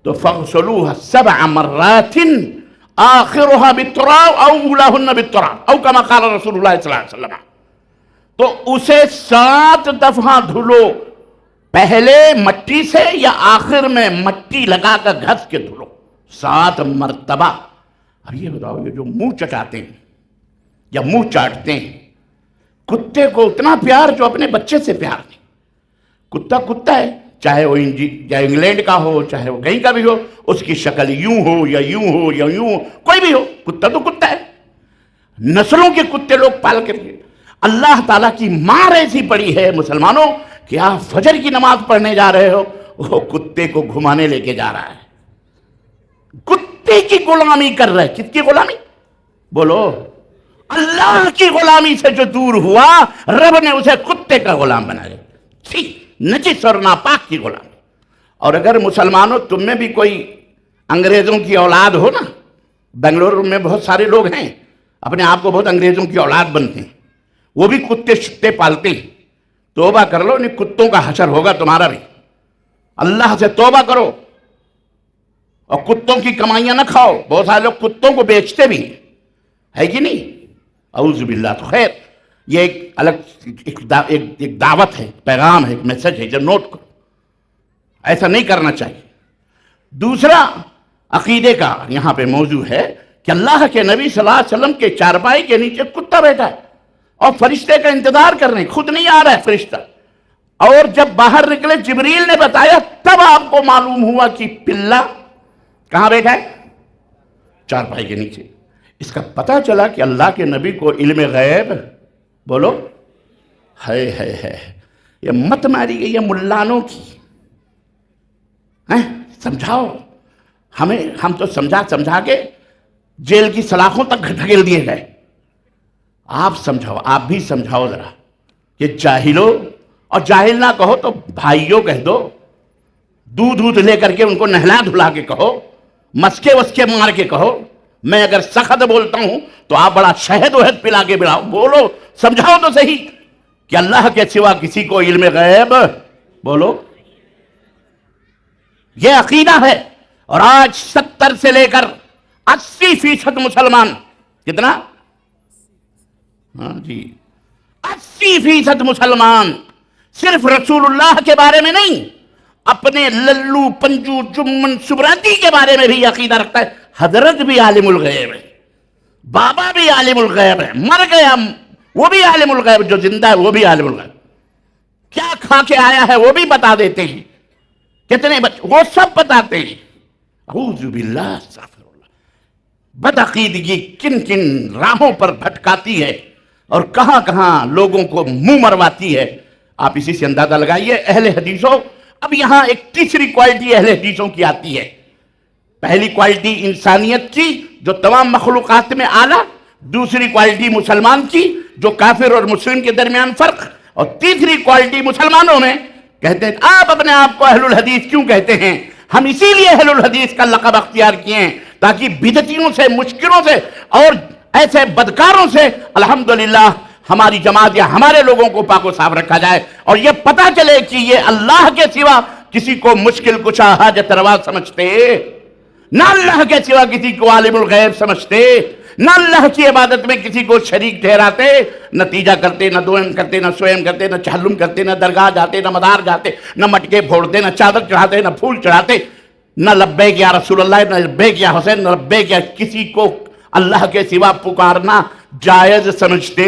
تو فاغسلوها 7 مرات آخرها بالتراب او اولاهن بالتراب او كما قال رسول اللہ صلی اللہ علیہ وسلم. تو اسے 7 دفعہ دھلو، پہلے مٹی سے یا آخر میں مٹی لگا کر گھس کے دھلو 7 مرتبہ. اب یہ بتاؤ یہ جو منہ چٹاتے ہیں یا منہ چاٹتے ہیں، کتے کو اتنا پیار جو اپنے بچے سے پیار نہیں. کتا ہے، چاہے وہ انگلینڈ کا ہو چاہے وہ کہیں کا بھی ہو، اس کی شکل یوں ہو یا یوں ہو یا یوں ہو، کوئی بھی ہو، کتا تو کتا ہے. نسلوں کے کتے لوگ پال کر کے اللہ تعالیٰ کی مار ایسی پڑی ہے مسلمانوں کہ آپ فجر کی نماز پڑھنے جا رہے ہو، وہ کتے کو گھمانے لے کے جا رہا ہے. کتے کی غلامی کر رہا ہے. کس کی غلامی؟ بولو. اللہ کی غلامی سے جو دور ہوا رب نے اسے کتے کا غلام بنایا. نجس اور ناپاک کی غلامی. اور اگر مسلمانوں تم میں بھی کوئی انگریزوں کی اولاد ہو نا، بنگلور میں بہت سارے لوگ ہیں اپنے آپ کو بہت انگریزوں کی اولاد بنتے ہیں، وہ بھی کتے شتے پالتے ہیں. توبہ کر لو، نہیں کتوں کا حشر ہوگا تمہارا بھی. اللہ سے توبہ کرو اور کتوں کی کمائیاں نہ کھاؤ. بہت سارے لوگ کتوں کو بیچتے بھی ہیں، ہے کہ نہیں؟ اعوذ باللہ. تو خیر یہ ایک الگ ایک دعوت ہے، پیغام ہے، ایک میسج ہے جو نوٹ کرو، ایسا نہیں کرنا چاہیے. دوسرا عقیدے کا یہاں پہ موضوع ہے کہ اللہ کے نبی صلی اللہ علیہ وسلم کے چارپائی کے نیچے کتا بیٹھا ہے اور فرشتے کا انتظار کر رہے ہیں، خود نہیں آ رہا ہے فرشتہ. اور جب باہر نکلے جبریل نے بتایا تب آپ کو معلوم ہوا کہ پلہ کہاں بیٹھا ہے؟ چارپائی کے نیچے. اس کا پتہ چلا کہ اللہ کے نبی کو علم غیب، بولو ہے. یہ مت ماری گئی ہے ملانوں کی. سمجھاؤ ہمیں، ہم تو سمجھا کے جیل کی سلاخوں تک دھکیل دیے گئے. آپ سمجھاؤ، آپ بھی سمجھاؤ ذرا کہ جاہلو، اور جاہل نہ کہو تو بھائیوں کہہ دو، دودھ لے کر کے ان کو نہلا دھلا کے کہو، مسکے وسکے مار کے کہو. میں اگر سخت بولتا ہوں تو آپ بڑا شہد وہد پلا کے بلاؤ، بولو سمجھاؤ تو صحیح کہ اللہ کے سوا کسی کو علم غیب، بولو. یہ عقیدہ ہے. اور آج 70 سے لے کر 80% مسلمان، کتنا؟ ہاں جی، 80% مسلمان صرف رسول اللہ کے بارے میں نہیں، اپنے للو پنجو چمن سبراتی کے بارے میں بھی عقیدہ رکھتا ہے حضرت بھی عالم الغیب ہے، بابا بھی عالم الغیب ہے، مر گیا وہ بھی عالم الغیب، جو زندہ ہے وہ بھی عالم الغیب، کیا کھا کے آیا ہے وہ بھی بتا دیتے ہیں، کتنے وہ سب بتاتے ہیں۔ اعوذ باللہ، استغفر اللہ۔ بدعقیدگی کن کن راہوں پر بھٹکاتی ہے اور کہاں کہاں لوگوں کو منہ مرواتی ہے، آپ اسی سے اندازہ لگائیے۔ اہل حدیثوں، اب یہاں ایک تیسری کوالٹی اہل حدیثوں کی آتی ہے۔ پہلی کوالٹی انسانیت کی جو تمام مخلوقات میں اعلیٰ، دوسری کوالٹی مسلمان کی جو کافر اور مسلم کے درمیان فرق، اور تیسری کوالٹی مسلمانوں میں کہتے ہیں آپ اپنے آپ کو اہل الحدیث کیوں کہتے ہیں؟ ہم اسی لیے اہل الحدیث کا لقب اختیار کیے ہیں تاکہ بدعتیوں سے، مشکلوں سے اور ایسے بدکاروں سے الحمدللہ ہماری جماعت یا ہمارے لوگوں کو پاک و صاف رکھا جائے، اور یہ پتہ چلے کہ یہ اللہ کے سوا کسی کو مشکل کشا حاجت روا سمجھتے، نہ اللہ کے سوا کسی کو عالم الغیب سمجھتے، نہ اللہ کی عبادت میں کسی کو شریک ٹھہراتے، نتیجہ کرتے، نہ دوئم کرتے، نہ سوئم کرتے، نہ چہلم کرتے، نہ درگاہ جاتے، نہ مدار جاتے، نہ مٹکے پھوڑتے، نہ چادر چڑھاتے، نہ پھول چڑھاتے، نہ لبیک یا رسول اللہ، نہ لبیک یا حسین، نہ لبیک یا کسی کو اللہ کے سوا پکارنا جائز سمجھتے۔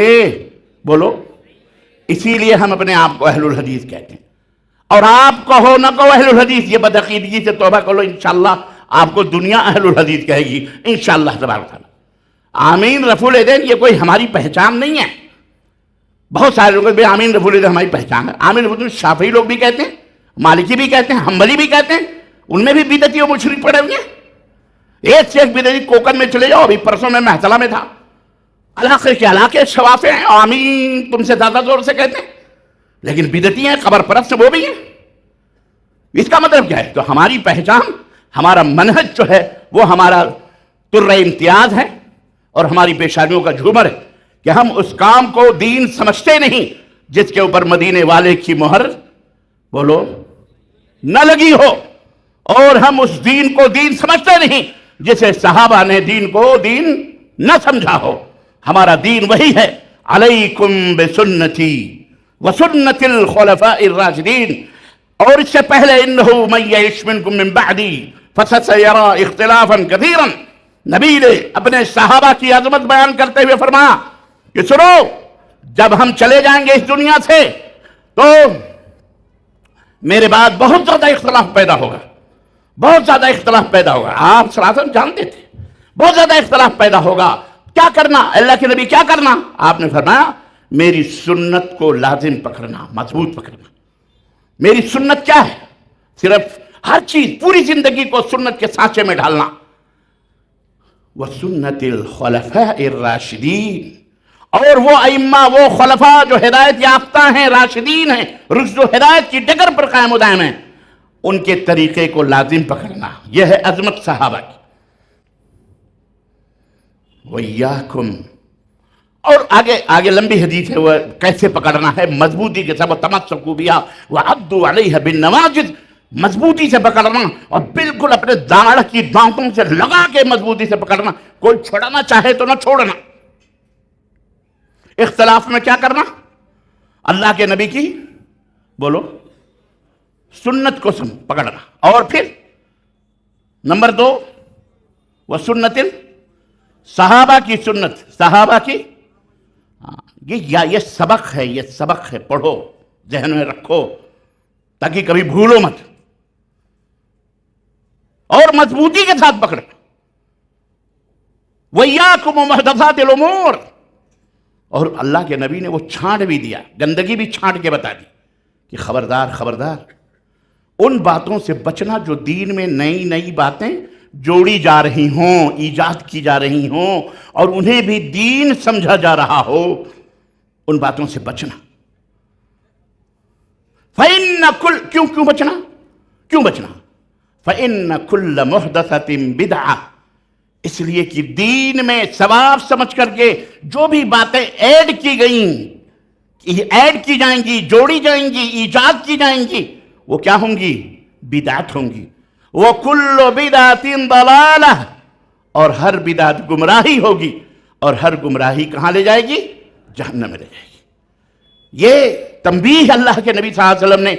بولو، اسی لیے ہم اپنے آپ کو اہل الحدیث کہتے ہیں، اور آپ کہو نہ کہو اہل الحدیث، یہ بدعقیدگی سے توبہ کرو، انشاءاللہ آپ کو دنیا اہل الحدیث کہے گی انشاءاللہ تبارک تعالیٰ۔ آمین رفع الیدین یہ کوئی ہماری پہچان نہیں ہے۔ بہت سارے لوگ بھی آمین رفع الیدین ہماری پہچان ہے۔ آمین رفع الیدین شافعی لوگ بھی کہتے ہیں، مالکی بھی کہتے ہیں، حنبلی بھی کہتے ہیں، ان میں بھی بدعتی اور مشرک پڑے ہوئے ہیں۔ ایک سے ایک بدعتی، کوکن میں چلے جاؤ، ابھی پرسوں میں محتلہ میں تھا، علاقے کے علاقے شوافے ہیں، آمین تم سے زیادہ زور سے کہتے ہیں، لیکن بدعتی ہیں، قبر پرست وہ بھی ہیں۔ اس کا مطلب کیا ہے؟ تو ہماری پہچان، ہمارا منہج جو ہے وہ ہمارا ترہ امتیاز ہے اور ہماری پیشانیوں کا جھومر ہے کہ ہم اس کام کو دین سمجھتے نہیں جس کے اوپر مدینے والے کی مہر، بولو، نہ لگی ہو، اور ہم اس دین کو دین سمجھتے نہیں جسے صحابہ نے دین کو دین نہ سمجھا ہو۔ ہمارا دین وہی ہے، علیکم بسنتی وسنت الخلفاء الراشدین، اور اس سے پہلے انہو من یعش منکم من بعدی فسیری اختلافا کثیرا۔ نبی نے اپنے صحابہ کی عظمت بیان کرتے ہوئے فرمایا کہ سنو، جب ہم چلے جائیں گے اس دنیا سے تو میرے بعد بہت زیادہ اختلاف پیدا ہوگا، بہت زیادہ اختلاف پیدا ہوگا۔ آپ صلی اللہ علیہ وسلم جانتے تھے بہت زیادہ اختلاف پیدا ہوگا، کیا کرنا؟ اللہ کے نبی کیا کرنا؟ آپ نے فرمایا میری سنت کو لازم پکڑنا، مضبوط پکڑنا۔ میری سنت کیا ہے؟ صرف ہر چیز، پوری زندگی کو سنت کے سانچے میں ڈالنا۔ وَسُنَّتِ الْخُلَفَاءِ الرَّاشِدِينَ، اور وہ ائمہ، وہ خلفاء جو ہدایت یافتہ ہیں، راشدین ہیں، رشد و ہدایت کی ڈگر پر قائم و دائم ہیں، ان کے طریقے کو لازم پکڑنا۔ یہ ہے عظمت صحابہ کی۔ وَإِيَّاكُمْ، اور آگے لمبی حدیث ہے، وہ کیسے پکڑنا ہے، مضبوطی کے ساتھ، تمسکوا بِهَا وَعَضُّوا عَلَيْهَا بِالنَّوَاجِذ، مضبوطی سے پکڑنا، اور بالکل اپنے داڑھ کی دانتوں سے لگا کے مضبوطی سے پکڑنا، کوئی چھوڑنا چاہے تو نہ چھوڑنا۔ اختلاف میں کیا کرنا؟ اللہ کے نبی کی، بولو، سنت کو پکڑنا، اور پھر نمبر 2 وہ سنت صحابہ کی سنت، صحابہ کی، یہ سبق ہے، یہ سبق ہے، پڑھو، ذہن میں رکھو تاکہ کبھی بھولو مت، اور مضبوطی کے ساتھ پکڑو۔ وَإِيَّاكُمْ وَمُحْدَثَاتِ الْأُمُورِ، اور اللہ کے نبی نے وہ چھانٹ بھی دیا، گندگی بھی چھانٹ کے بتا دی کہ خبردار خبردار ان باتوں سے بچنا جو دین میں نئی نئی باتیں جوڑی جا رہی ہوں، ایجاد کی جا رہی ہوں، اور انہیں بھی دین سمجھا جا رہا ہو، ان باتوں سے بچنا۔ کیوں بچنا؟ کیوں بچنا؟ فَإِنَّ كُلَّ مُحْدَثَةٍ بِدْعَةٍ، اس لیے کہ دین میں ثواب سمجھ کر کے جو بھی باتیں ایڈ کی جائیں گی، جوڑی جائیں گی، ایجاد کی جائیں گی، وہ کیا ہوں گی؟ بدعت ہوں گی۔ وَكُلُّ بِدْعَةٍ ضَلَالَةٍ، اور ہر بدعت گمراہی ہوگی، اور ہر گمراہی کہاں لے جائے گی؟ جہنم میں لے جائے گی۔ یہ تنبیہ اللہ کے نبی صلی اللہ علیہ وسلم نے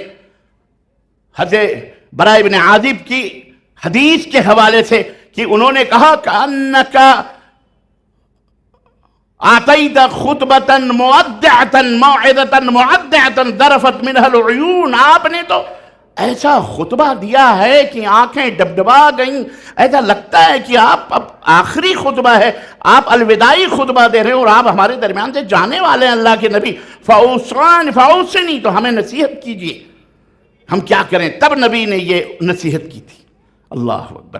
حضرت براء بن عازب کی حدیث کے حوالے سے کہ انہوں نے کہا کہ آتیت خطبتا مودعتا موعظتا مودعتا ذرفت منها العیون، آپ نے تو ایسا خطبہ دیا ہے کہ آنکھیں ڈبڈبا گئیں، ایسا لگتا ہے کہ آپ اب آخری خطبہ ہے، آپ الوداعی خطبہ دے رہے ہیں اور آپ ہمارے درمیان سے جانے والے ہیں اللہ کے نبی، فاوصنی، تو ہمیں نصیحت کیجئے، ہم کیا کریں؟ تب نبی نے یہ نصیحت کی تھی۔ اللہ اکبر۔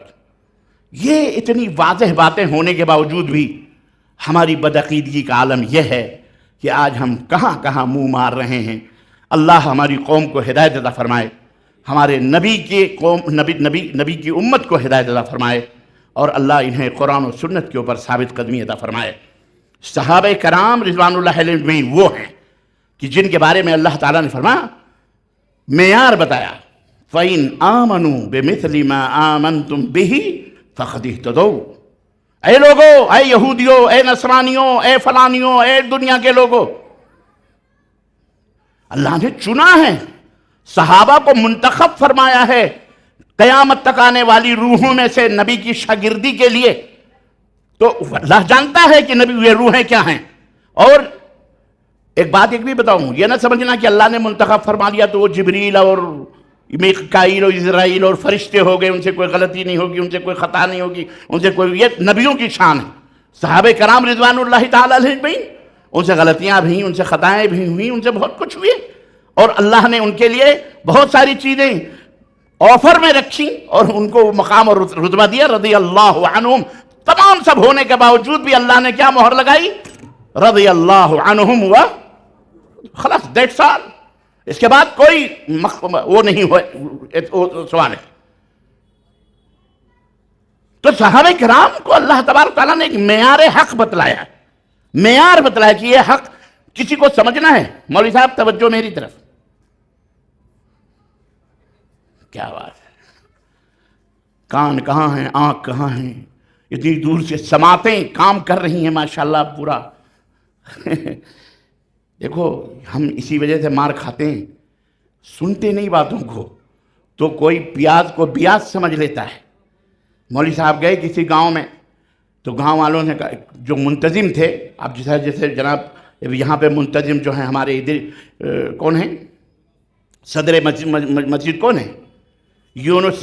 یہ اتنی واضح باتیں ہونے کے باوجود بھی ہماری بدعقیدگی کا عالم یہ ہے کہ آج ہم کہاں کہاں منہ مار رہے ہیں۔ اللہ ہماری قوم کو ہدایت عطا فرمائے، ہمارے نبی کی قوم نبی کی امت کو ہدایت عطا فرمائے، اور اللہ انہیں قرآن و سنت کے اوپر ثابت قدمی عطا فرمائے۔ صحابہ کرام رضوان اللہ علیہم وہ ہیں کہ جن کے بارے میں اللہ تعالیٰ نے فرمایا، معیار بتایا، فَإِنْ آمَنُوا بِمِثْلِ مَا آمَنْتُمْ بِهِ فَقَدِ اهْتَدَوْا۔ اے لوگو، اے یہودیوں، اے نصرانیوں، اے فلانیوں، اے دنیا کے لوگوں، اللہ نے چنا ہے، صحابہ کو منتخب فرمایا ہے قیامت تک آنے والی روحوں میں سے نبی کی شاگردی کے لیے۔ تو اللہ جانتا ہے کہ نبی یہ روحیں کیا ہیں۔ اور ایک بات بھی بتاؤں، یہ نہ سمجھنا کہ اللہ نے منتخب فرما لیا تو وہ جبریل اور میکائیل اور اسرائیل اور فرشتے ہو گئے، ان سے کوئی غلطی نہیں ہوگی، ان سے کوئی خطا نہیں ہوگی، ان سے کوئی، یہ نبیوں کی شان ہے۔ صحابہ کرام رضوان اللہ تعالیٰ علیہم، ان سے غلطیاں بھی، ان سے خطائیں بھی ہوئیں، ان سے بہت کچھ ہوئے، اور اللہ نے ان کے لیے بہت ساری چیزیں آفر میں رکھی اور ان کو مقام اور رتبہ دیا، رضی اللہ عنہم۔ تمام سب ہونے کے باوجود بھی اللہ نے کیا مہر لگائی؟ رضی اللہ عنہم و خلاص، دیٹس آل۔ اس کے بعد کوئی وہ نہیں ہوئے سوال ہے۔ تو صحابہ کرام کو اللہ تبارک تعالیٰ نے ایک معیار حق بتلایا، معیار بتلایا کہ یہ حق کسی کو سمجھنا ہے۔ مولوی صاحب توجہ میری طرف، کیا بات ہے، کان کہاں ہیں، آنکھ کہاں ہیں، اتنی دور سے سماعتیں کام کر رہی ہیں ماشاءاللہ پورا۔ دیکھو ہم اسی وجہ سے مار کھاتے ہیں، سنتے نہیں باتوں کو، تو کوئی پیاز کو بیاز سمجھ لیتا ہے۔ مولوی صاحب گئے کسی گاؤں میں، تو گاؤں والوں نے کہا، جو منتظم تھے، اب جیسے جناب یہاں پہ منتظم جو ہیں ہمارے ادھر کون ہیں، صدر مسجد کون ہے؟ یونس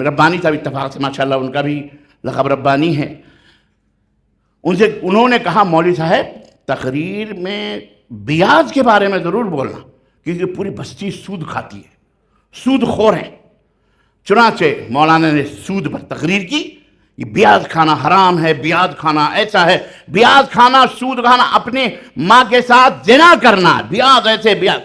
ربانی صاحب، اتفاق سے ماشاءاللہ ان کا بھی لقب ربانی ہے۔ انہوں نے کہا مولوی صاحب تقریر میں بیاض کے بارے میں ضرور بولنا، کیونکہ پوری بستی سود کھاتی ہے، سود خور ہیں۔ چنانچہ مولانا نے سود پر تقریر کی، یہ بیاض کھانا حرام ہے، بیاض کھانا ایسا ہے، بیاض کھانا، سود کھانا، اپنے ماں کے ساتھ زنا کرنا، بیاض ایسے بیاض۔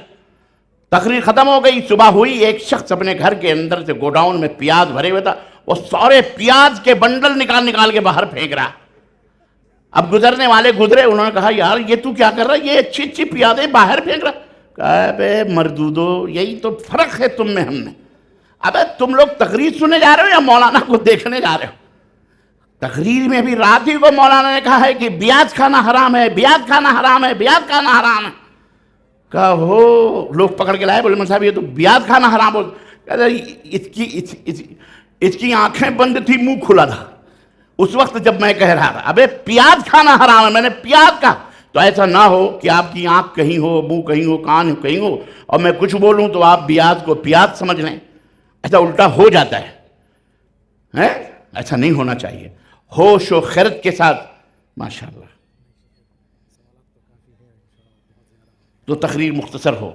تقریر ختم ہو گئی، صبح ہوئی، ایک شخص اپنے گھر کے اندر سے گوڈاؤن میں پیاز بھرے ہوئے تھا، وہ سارے پیاز کے بنڈل نکال کے باہر پھینک رہا۔ اب گزرنے والے گزرے، انہوں نے کہا یار یہ تو کیا کر رہا ہے، یہ اچھی اچھی پیازیں باہر پھینک رہا۔ کہا بے مردودو، یہی تو فرق ہے تم میں ہم میں۔ ابے تم لوگ تقریر سننے جا رہے ہو یا مولانا کو دیکھنے جا رہے ہو؟ تقریر میں بھی رات ہی کو مولانا نے کہا ہے کہ بیاض کھانا حرام ہے، بیاض کھانا حرام ہے، بیاض کھانا حرام ہے۔ کہا ہو، لوگ پکڑ کے لائے، بولے مولوی صاحب یہ تو بیاض کھانا حرام ہو۔ اس کی آنکھیں بند تھی، منہ کھلا تھا اس وقت جب میں کہہ رہا تھا ابے پیاز کھانا حرام ہے، میں نے پیاز کہا۔ تو ایسا نہ ہو کہ آپ کی آنکھ کہیں ہو، منہ کہیں ہو، کان کہیں ہو، اور میں کچھ بولوں تو آپ بیاض کو پیاز سمجھ لیں، ایسا الٹا ہو جاتا ہے، ایسا نہیں ہونا چاہیے۔ ہوش و خرد کے ساتھ ماشاءاللہ تو تقریر مختصر ہو۔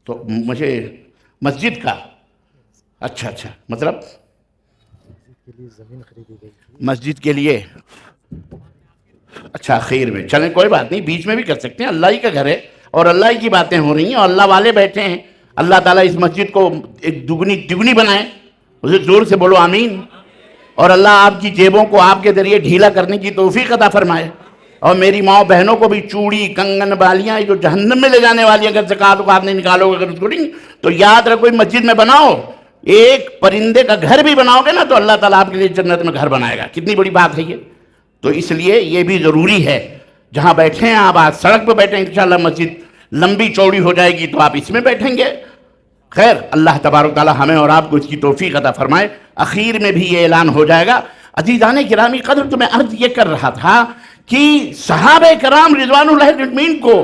تو مجھے مسجد کا اچھا مطلب مسجد کے لیے اچھا، خیر میں چلیں کوئی بات نہیں، بیچ میں بھی کر سکتے ہیں، اللہ ہی کا گھر ہے اور اللہ ہی کی باتیں ہو رہی ہیں اور اللہ والے بیٹھے ہیں۔ اللہ تعالیٰ اس مسجد کو ایک دگنی بنائے، اسے زور سے بولو آمین، اور اللہ آپ کی جیبوں کو آپ کے ذریعے ڈھیلا کرنے کی توفیق عطا فرمائے، اور میری ماؤں بہنوں کو بھی چوڑی کنگن بالیاں جو جہنم میں لے جانے والی، اگر زکوٰۃ نہیں نکالو گے، اگر اس کو نہیں تو یاد رکھو مسجد میں بناؤ ایک پرندے کا گھر بھی بناؤ گے نا تو اللہ تعالیٰ آپ کے لیے جنت میں گھر بنائے گا. کتنی بڑی بات ہے یہ. تو اس لیے یہ بھی ضروری ہے. جہاں بیٹھے ہیں آپ، آج سڑک پہ بیٹھے ہیں، انشاءاللہ مسجد لمبی چوڑی ہو جائے گی تو آپ اس میں بیٹھیں گے. خیر، اللہ تبارک تعالیٰ ہمیں اور آپ کو اس کی توفیق عطا فرمائے. اخیر میں بھی یہ اعلان ہو جائے گا. عزیزان گرامی قدر، تو میں عرض یہ کر رہا تھا کہ صحابہ کرام رضوان اللہ اجمعین کو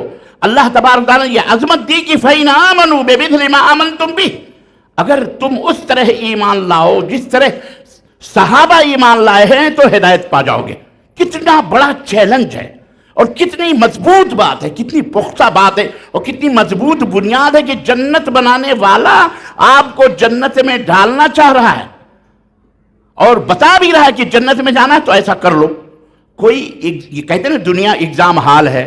اللہ تبارک تعالیٰ نے یہ عظمت دی کہ فَإِنْ آمَنُوا بِمِثْلِ مَا آمَنْتُمْ بِهِ، اگر تم اس طرح ایمان لاؤ جس طرح صحابہ ایمان لائے ہیں تو ہدایت پا جاؤ گے. کتنا بڑا چیلنج ہے اور کتنی مضبوط بات ہے، کتنی پختہ بات ہے اور کتنی مضبوط بنیاد ہے کہ جنت بنانے والا آپ کو جنت میں ڈالنا چاہ رہا ہے اور بتا بھی رہا ہے کہ جنت میں جانا ہے تو ایسا کر لو. کوئی یہ کہتے ہیں نا دنیا ایگزام ہال ہے،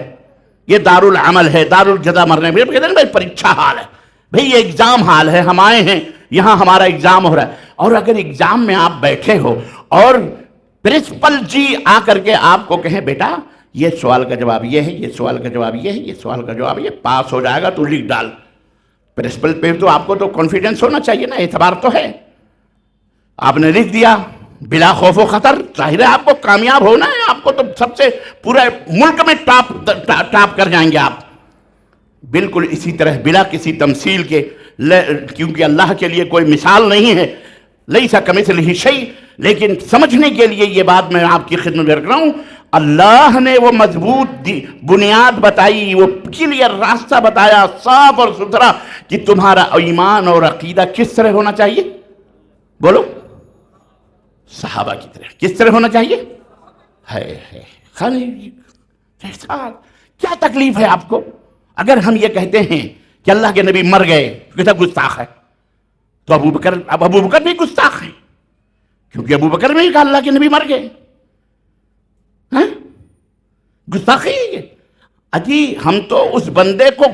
یہ دار العمل ہے، دار الجزا مرنے میں کہتے ہیں بھائی پریچھا ہال ہے. بھئی یہ ایگزام ہال ہے، ہم آئے ہیں یہاں ہمارا ایگزام ہو رہا ہے. اور اگر ایگزام میں آپ بیٹھے ہو اور پرنسپل جی آ کر کے آپ کو کہیں بیٹا یہ سوال کا جواب یہ ہے، یہ سوال کا جواب یہ ہے، یہ سوال کا جواب یہ، پاس ہو جائے گا تو لکھ ڈال. پرنسپل پہ تو آپ کو تو کانفیڈنس ہونا چاہیے نا، اعتبار تو ہے. آپ نے لکھ دیا بلا خوف و خطر، ظاہر ہے آپ کو کامیاب ہونا ہے، آپ کو تو سب سے پورے ملک میں ٹاپ کر جائیں گے آپ. بالکل اسی طرح بلا کسی تمثیل کے، کیونکہ اللہ کے لیے کوئی مثال نہیں ہے، لیس کمثلہ شیء. لیکن سمجھنے کے لیے یہ بات میں آپ کی خدمت میں رکھ رہا ہوں. اللہ نے وہ مضبوط بنیاد بتائی، وہ کلیئر راستہ بتایا صاف اور ستھرا کہ تمہارا ایمان اور عقیدہ کس طرح ہونا چاہیے. بولو، صحابہ کی طرح. کس طرح ہونا چاہیے؟ کیا تکلیف ہے آپ کو اگر ہم یہ کہتے ہیں کہ اللہ کے نبی مر گئے؟ کہتا گستاخ ہے. تو ابو بکر بھی گستاخ ہیں، کیونکہ ابو بکر نے کہا اللہ کے نبی مر گئے. گستاخی ہے. اجی ہم تو اس بندے کو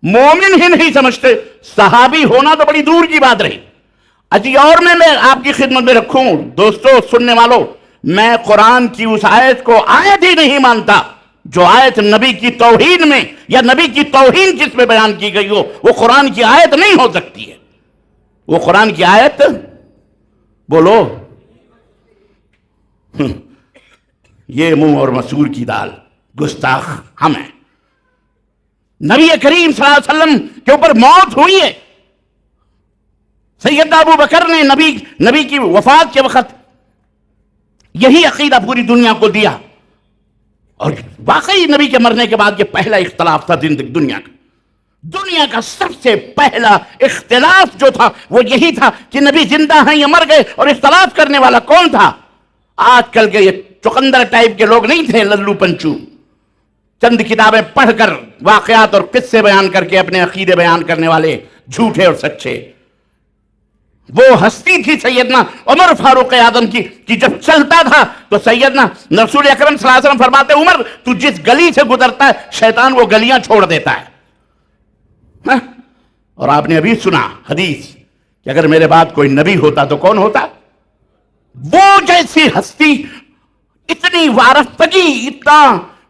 مومن ہی نہیں سمجھتے، صحابی ہونا تو بڑی دور کی بات رہی. اجی اور میں آپ کی خدمت میں رکھوں دوستو، سننے والوں، میں قرآن کی اس آیت کو آیت ہی نہیں مانتا جو آیت نبی کی توہین میں یا نبی کی توہین جس میں بیان کی گئی ہو وہ قرآن کی آیت نہیں ہو سکتی ہے. وہ قرآن کی آیت، بولو، یہ منہ اور مسور کی دال، گستاخ ہم ہیں. نبی کریم صلی اللہ علیہ وسلم کے اوپر موت ہوئی ہے. سیدنا ابو بکر نے نبی کی وفات کے وقت یہی عقیدہ پوری دنیا کو دیا، اور واقعی نبی کے مرنے کے بعد یہ پہلا اختلاف تھا دنیا کا سب سے پہلا اختلاف جو تھا وہ یہی تھا کہ نبی زندہ ہیں یا مر گئے. اور اختلاف کرنے والا کون تھا؟ آج کل کے یہ چقندر ٹائپ کے لوگ نہیں تھے، للو پنچو، چند کتابیں پڑھ کر واقعات اور قصے بیان کر کے اپنے عقیدے بیان کرنے والے جھوٹے اور سچے. وہ ہستی تھی سیدنا عمر فاروق اعظم کی کہ جب چلتا تھا تو سیدنا رسول اکرم صلی اللہ علیہ وسلم فرماتے عمر تو جس گلی سے گزرتا ہے شیطان وہ گلیاں چھوڑ دیتا ہے. اور آپ نے ابھی سنا حدیث کہ اگر میرے بعد کوئی نبی ہوتا تو کون ہوتا؟ وہ جیسی ہستی، اتنی وارفتگی، اتنا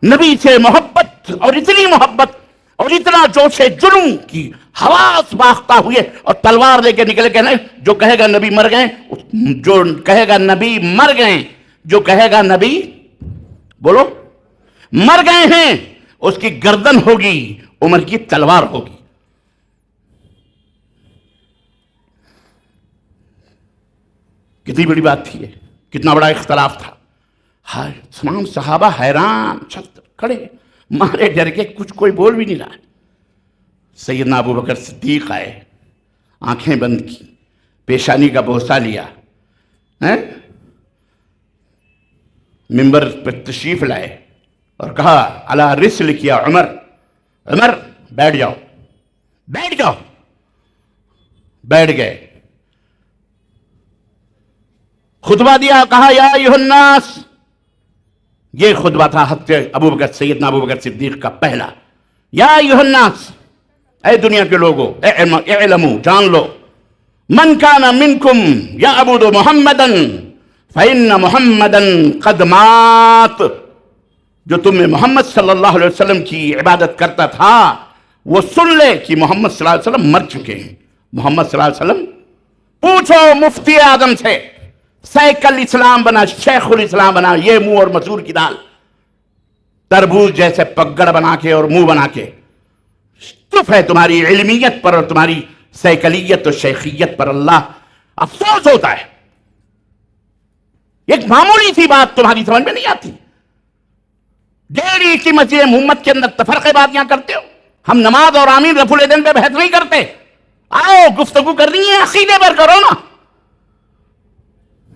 نبی سے محبت اور اتنی محبت اور اتنا جوش جنون کی حواس باختہ ہوئے اور تلوار لے کے نکلے. کہنے جو کہے گا نبی مر گئے، جو کہے گا نبی مر گئے، جو کہے گا نبی، بولو، مر گئے ہیں، اس کی گردن ہوگی، عمر کی تلوار ہوگی. کتنی بڑی بات تھی، کتنا بڑا اختلاف تھا. تمام صحابہ حیران کھڑے، مارے ڈر کے کچھ کوئی بول بھی نہیں رہا. سیدنا ابو بکر صدیق آئے، آنکھیں بند کی، پیشانی کا بوسہ لیا، منبر پر تشریف لائے اور کہا علی رسلک یا عمر، عمر بیٹھ جاؤ، بیٹھ جاؤ. بیٹھ گئے، خطبہ دیا، کہا یا ایھا الناس. یہ خطبہ تھا حضرت سیدنا ابو بکر صدیق کا پہلا. یا ایھا الناس، اے دنیا کے لوگوں، اعلموا، جان لو، من کان منکم یعبد محمدا فإن محمدا قد مات. جو تم میں محمد صلی اللہ علیہ وسلم کی عبادت کرتا تھا وہ سن لے کہ محمد صلی اللہ علیہ وسلم مر چکے ہیں. محمد صلی اللہ علیہ وسلم پوچھو مفتی اعظم سے، سیف الاسلام بنا، شیخ الاسلام بنا، یہ منہ اور مسور کی دال، تربوز جیسے پگڑ بنا کے اور منہ بنا کے، تف ہے تمہاری علمیت پر اور تمہاری سیکلیت اور شیخیت پر، اللہ افسوس ہوتا ہے۔ ایک معمولی سی بات تمہاری سمجھ میں نہیں آتی، 1.5 کی مسجد محمد کے اندر تفرقے باتیاں کرتے ہو۔ ہم نماز اور آمین رفع الیدین پہ بحث نہیں کرتے، آؤ گفتگو کر رہی ہیں عقیدے پر کرو نا۔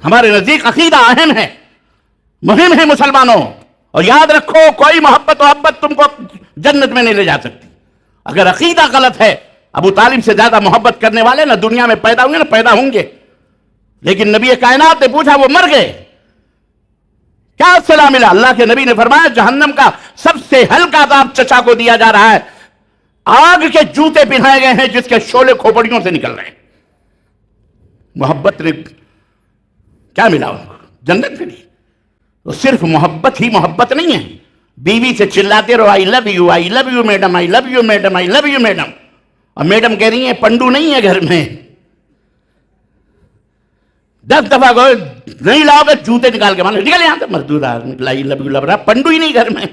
ہمارے نزدیک عقیدہ اہم ہے، مہم ہے مسلمانوں، اور یاد رکھو کوئی محبت تم کو جنت میں نہیں لے جا سکتی۔ اگر عقیدہ غلط ہے، ابو طالب سے زیادہ محبت کرنے والے نہ دنیا میں پیدا ہوئے نہ پیدا ہوں گے، لیکن نبی کائنات نے پوچھا وہ مر گئے، کیا صلاح ملا؟ اللہ کے نبی نے فرمایا جہنم کا سب سے ہلکا عذاب چچا کو دیا جا رہا ہے، آگ کے جوتے پہنائے گئے ہیں جس کے شعلے کھوپڑیوں سے نکل رہے ہیں۔ محبت نے کیا ملا ان کو؟ جنت ملی۔ تو صرف محبت ہی محبت نہیں ہے، بیوی سے چلاتے رہو I love you, I love you madam, I love you madam, I love you madam, اور میڈم کہہ رہی ہیں پنڈو نہیں ہے گھر میں، 10 دفعہ گئے نہیں لاؤ گے جوتے نکال کے مانو نکل یہاں سے، مزدور آدمی لائی لب یو لب رہا، پنڈو ہی نہیں گھر میں۔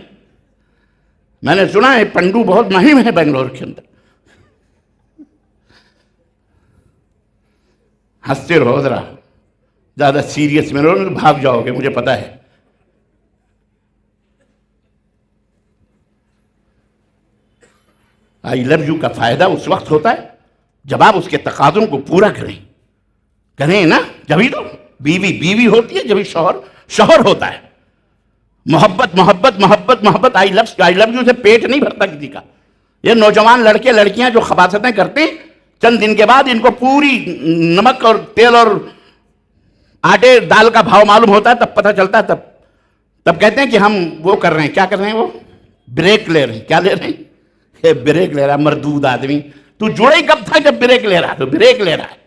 میں نے سنا ہے پنڈو بہت مہم ہے بنگلور کے اندر۔ ہنستے رہو ذرا، زیادہ سیریس میں رہو بھاگ جاؤ گے، مجھے پتا ہے۔ آئی لو یو کا فائدہ اس وقت ہوتا ہے جب آپ اس کے تقاضوں کو پورا کریں نا، جبھی تو بیوی ہوتی ہے، جبھی شوہر ہوتا ہے۔ محبت محبت محبت محبت، آئی لو یو سے پیٹ نہیں بھرتا کسی کا۔ یہ نوجوان لڑکے لڑکیاں جو خباثتیں کرتے ہیں، چند دن کے بعد ان کو پوری نمک اور تیل اور آٹے دال کا بھاؤ معلوم ہوتا ہے، تب پتہ چلتا ہے، تب کہتے ہیں کہ ہم وہ کر رہے ہیں، کیا کر رہے ہیں؟ وہ بریک لے رہے ہیں۔ کیا لے رہے ہیں؟ بریک لے رہا، مردود آدمی، تو جڑے کب تھا جب بریک لے رہا؟ تو بریک لے رہا ہے۔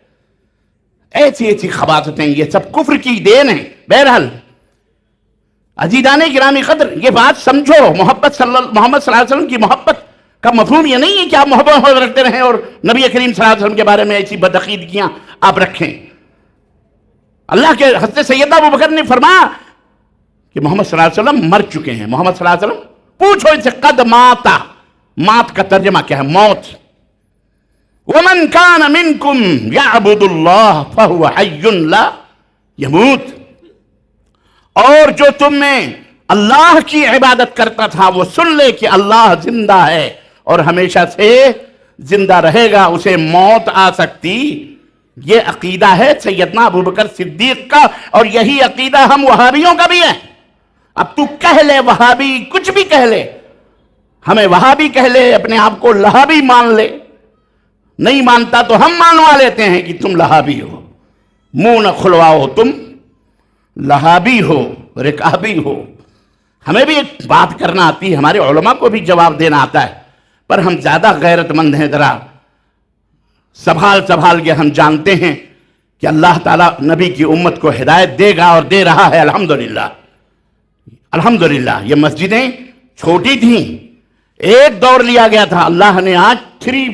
ایسی خباثتیں، یہ سب کفر کی دین ہیں۔ بہرحال عزیزان گرامی قدر، یہ بات سمجھو، محمد صلی اللہ علیہ وسلم کی محبت کا مفہوم یہ نہیں ہے کہ آپ محبت رکھتے رہیں اور نبی کریم صلی اللہ علیہ وسلم کے بارے میں ایسی بدعقیدگیاں آپ رکھیں۔ اللہ کے حضرت سیدنا ابو بکر نے فرمایا کہ محمد صلی اللہ علیہ وسلم مر چکے ہیں۔ محمد صلی اللہ علیہ وسلم، پوچھو ان سے، قد ماتا، مات کا ترجمہ کیا ہے؟ موت۔ وَمَنْ كَانَ مِنْكُمْ يَعْبُدُ اللَّهَ فَهُوَ حَيٌّ لَا يَمُوتُ، اور جو تم میں اللہ کی عبادت کرتا تھا وہ سن لے کہ اللہ زندہ ہے اور ہمیشہ سے زندہ رہے گا، اسے موت آ سکتی۔ یہ عقیدہ ہے سیدنا ابو بکر صدیق کا، اور یہی عقیدہ ہم وہابیوں کا بھی ہے۔ اب تو کہہ لے وہابی، کچھ بھی کہہ لے، ہمیں وہابی کہہ لے، اپنے آپ کو لہابی مان لے، نہیں مانتا تو ہم مانوا لیتے ہیں کہ تم لہابی ہو۔ منہ نہ کھلواؤ، تم لہابی ہو، رکابی ہو۔ ہمیں بھی ایک بات کرنا آتی ہے، ہمارے علماء کو بھی جواب دینا آتا ہے، پر ہم زیادہ غیرت مند ہیں، ذرا سنبھال کے ہم جانتے ہیں کہ اللہ تعالیٰ نبی کی امت کو ہدایت دے گا اور دے رہا ہے، الحمدللہ۔ الحمدللہ یہ مسجدیں چھوٹی تھیں، ایک دور لیا گیا تھا، اللہ نے آج 3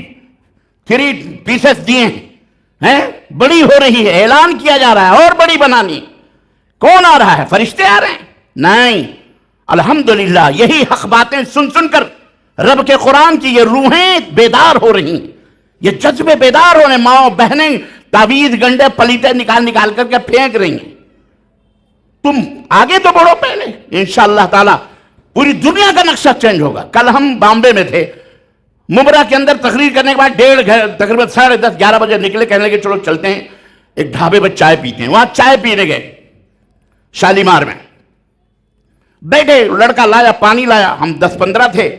پیسز دیے ہیں، بڑی ہو رہی ہے، اعلان کیا جا رہا ہے اور بڑی بنانی۔ کون آ رہا ہے؟ فرشتے آ رہے ہیں؟ نہیں، الحمدللہ یہی حق باتیں سن سن کر رب کے قرآن کی یہ روحیں بیدار ہو رہی ہیں، یہ جذبے بیدار ہو رہے ہیں، ماں بہنیں تعویذ گنڈے پلیتے نکال کر کے پھینک رہی ہیں۔ تم آگے تو بڑھو پہلے، انشاءاللہ تعالی پوری دنیا کا نقشہ چینج ہوگا۔ کل ہم بامبے میں تھے، ممبرا کے اندر تقریر کرنے کے بعد تقریباً 10:30 11 بجے نکلے، کہنے لگے چلو چلتے ہیں ایک ڈھابے پر چائے پیتے ہیں۔ وہاں چائے پینے گئے شالیمار میں، بیٹھے، لڑکا لایا پانی لایا، ہم 10-15 تھے،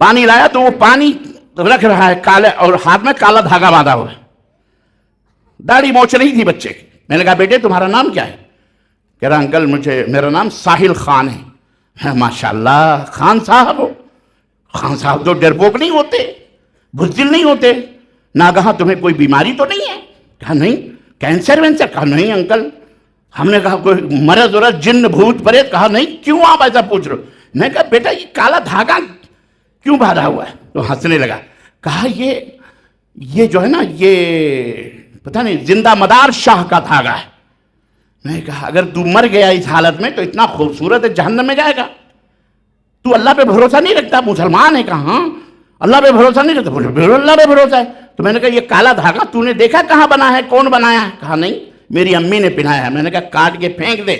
پانی لایا تو وہ پانی رکھ رہا ہے کالے، اور ہاتھ میں کالا دھاگا باندھا ہوا ہے، داڑھی موچ نہیں تھی بچے کی۔ میں نے کہا بیٹے تمہارا نام کیا ہے؟ کہہ رہا انکل میرا نام ساحل خان ہے۔ ماشاءاللہ خان صاحب ہو؟ خان صاحب تو ڈرپوک نہیں ہوتے، بزدل نہیں ہوتے، ناگہاں تمہیں کوئی بیماری تو نہیں ہے؟ کہا نہیں۔ کینسر وینسر؟ کہا نہیں انکل۔ ہم نے کہا کوئی مرض ورض، جن بھوت پریت؟ کہا نہیں۔ کیوں آپ ایسا پوچھ رہے ہو؟ میں نے کہا بیٹا یہ کالا دھاگا کیوں باندھا ہوا ہے؟ تو ہنسنے لگا، کہا یہ جو ہے نا، یہ پتہ نہیں زندہ مدار شاہ کا دھاگا ہے. میں نے کہا اگر تو مر گیا اس حالت میں تو اتنا خوبصورت ہے جہنم میں جائے گا. تو اللہ پہ بھروسہ نہیں رکھتا؟ مسلمان ہے. کہا ہاں اللہ پہ بھروسہ نہیں رکھتا. بولے اللہ پہ بھروسہ ہے. تو میں نے کہا یہ کالا دھاگا تو نے دیکھا کہاں بنا ہے، کون بنایا ہے؟ کہا نہیں میری امی نے پہنایا ہے. میں نے کہا کاٹ کے پھینک دے،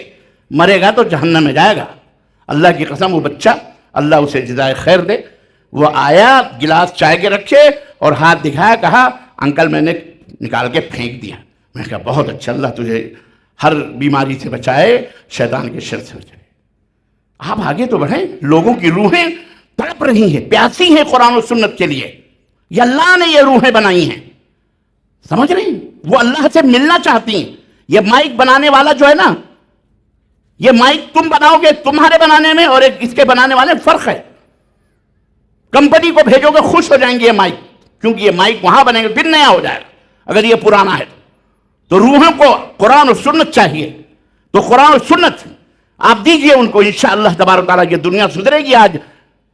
مرے گا تو جہنم میں جائے گا. اللہ کی قسم وہ بچہ اللہ اسے جزائے خیر دے، وہ آیا گلاس چائے کے رکھے اور ہاتھ دکھایا، کہا انکل میں نے نکال کے پھینک دیا. میں نے کہا بہت اچھا، اللہ تجھے ہر بیماری سے بچائے، شیطان کے شر سے بچائے. آپ آگے تو بڑھیں. لوگوں کی روحیں تڑپ رہی ہیں، پیاسی ہیں قرآن و سنت کے لیے. یہ اللہ نے یہ روحیں بنائی ہیں، سمجھ رہے ہیں؟ وہ اللہ سے ملنا چاہتی ہیں. یہ مائک بنانے والا جو ہے نا، یہ مائک تم بناؤ گے، تمہارے بنانے میں اور اس کے بنانے والے فرق ہے. کمپنی کو بھیجو گے خوش ہو جائیں گے یہ مائک، کیونکہ یہ مائک وہاں بنے گا پھر نیا ہو جائے گا. اگر یہ پرانا ہے تو روحوں کو قرآن و سنت چاہیے. تو قرآن و سنت آپ دیجئے ان کو، انشاءاللہ تبارک تعالیٰ یہ دنیا سدھرے گی. آج